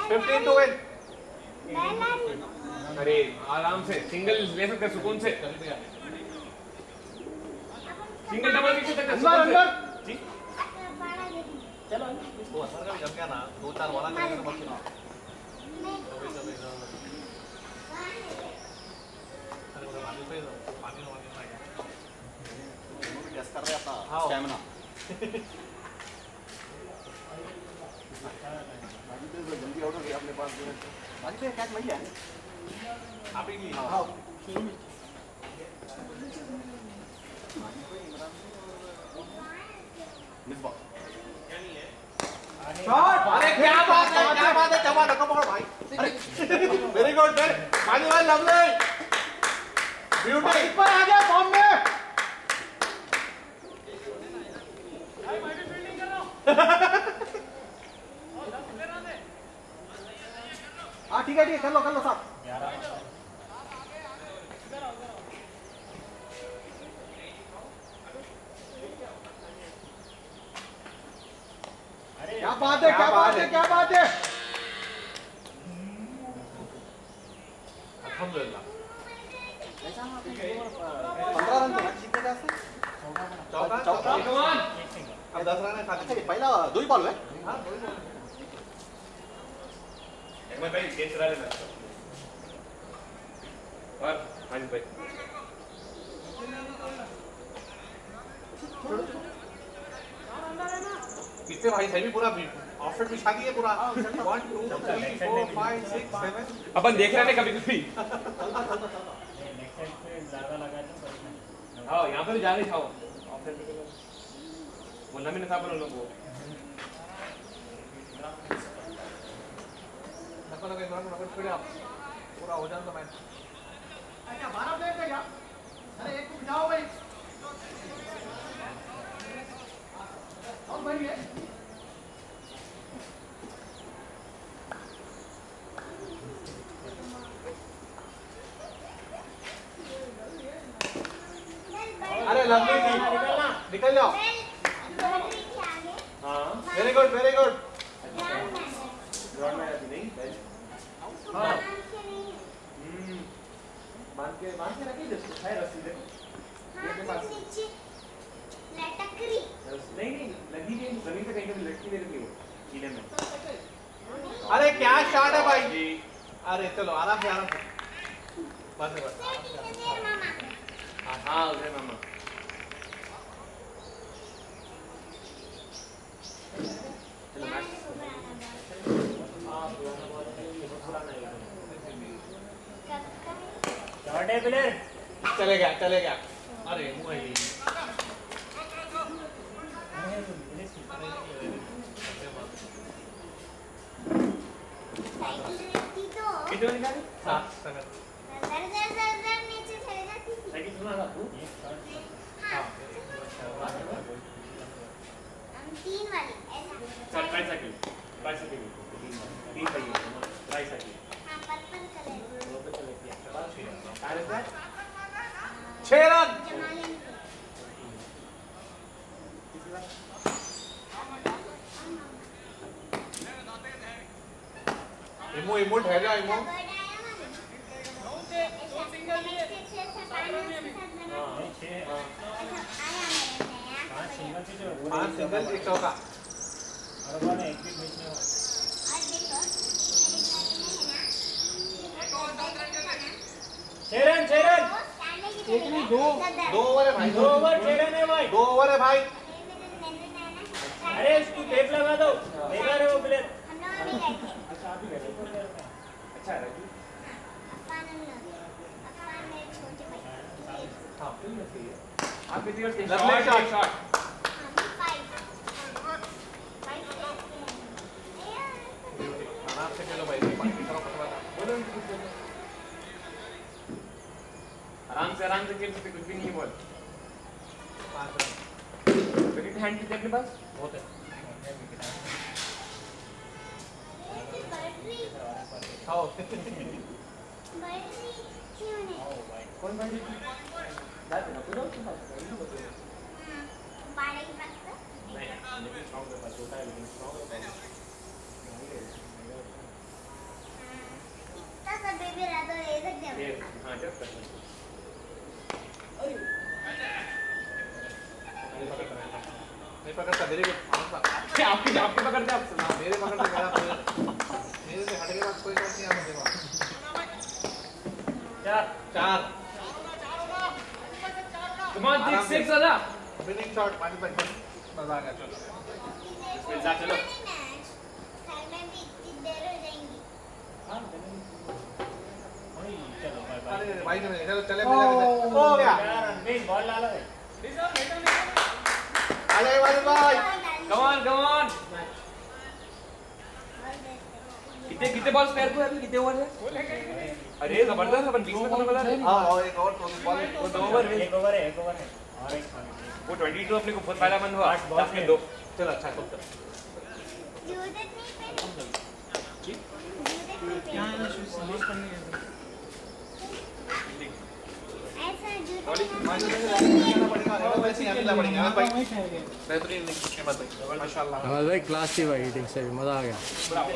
15 टू विन। अरे आराम से सिंगल ले सकते सुकून से, सिंगल डबल भी सकते सुकून से। जी चलो वो असर का भी जम गया ना, 2-4 वाला करके तो मत सुना। टेस्ट कर रहे हैं अपना स्टैमिना। जल्दी आउट हो गया अपने पास। बाकी पे कैच वही है आप ही की। हां मिस बॉल शॉट। अरे क्या बात है जमा नको पकड़ भाई। अरे वेरी गुड मानी भाई लवली ब्यूटी पर आ गया फॉर्म में। हाँ ठीक है कर लो साहब। क्या बात है अल्हम्दुलिल्लाह। 15 रन तो जीतने का है। चौका अब 10 रन है खाली। पहला 2 ही बॉल है। हाँ 2 ही बॉल। मैं भाई गेम चला लेना और हाँ जी भाई पीछे भाई सही पूरा ऑफसेट बिछा दिए पूरा 1 2 3 4 5 6 7। अपन देख रहे हैं कभी कभी। हाँ यहाँ पर ज्यादा खाओ वो नमी नशा अपन लोग को पूरा हो जाता मैच। अच्छा 12 प्लेयर का क्या? अरे एक को बिठाओ भाई। और भाई ये अरे लवली जी निकल जाओ। हाँ वेरी गुड हाँ मान के रखिए जस्ट है रस्सी दे के पास लटकरी नहीं लगी नहीं जमीन पे कहीं कभी लटकी नहीं रखी वो कीले में। अरे क्या शॉट है भाई जी। अरे चलो आराम से बस हाँ उधर मामा चलो मैच शॉट बड़े प्लेयर चले गया अरे वही साइकिल रहती तो कितने निकाले? 7 दर नीचे चले जाती थी। साइकिल सुना था तू? हाँ हम 3 वाली ऐसा ट्राइसाइकिल तीन पहिए ट्राइसाइकिल हाँ पर्पल कलर क्या रहता है? 6 रन जमा लेने को इमो ठहर जा इमो पांच सिंगल एक चौका एक भी मिस नहीं हुआ। शेरन एक नहीं दो 2 ओवर है भाई 2 ओवर शेरन है भाई। 2 ओवर है भाई अरे इसको टेप लगा दो बेकार है वो प्लेयर। अच्छा आप ही गए थे। अच्छा है राजू। हाँ फिर मैं सही है। आप किसी का Lovely shot. शॉट आराम से खेलो भाई पानी करो पटवाना बोलो उनको कुछ बोलो। आराम से खेल सकते कुछ भी नहीं बोल 5 रन विकेट हैंड कितने अपने पास बहुत है आओ कौन बैठी जाते ना पूरा उसके पास नहीं बचे नहीं लेकिन स्ट्रांग के पास छोटा है लेकिन स्ट्रांग है ये हां जब कर नहीं पकड़ता मेरे को आपकी पकड़ते आप सुना मेरे पकड़ते मेरे से हट के बाद कोई शॉट नहीं आने देगा 4 कम ऑन 6 आजा विनिंग शॉट पानी पर मजा आ गया चलो मिल जा चलो चलो बाय बाय। अरे भाई ने चलो चले हो गया नहीं बॉल डालो आ जाए भाई कम ऑन कितने बॉल स्पेयर को अभी कितने ओवर है अरे जबरदस्त अपन 20 में खत्म कर रहे हां और एक और तो बॉल वो 2 ओवर एक ओवर है और एक वो 22 अपने को बहुत फायदेमंद हुआ 10 में 2 चलो अच्छा तो बेहतरीन माशाल्लाह भाई क्लास थी भाई ठीक से मज़ा आ गया ब्रावो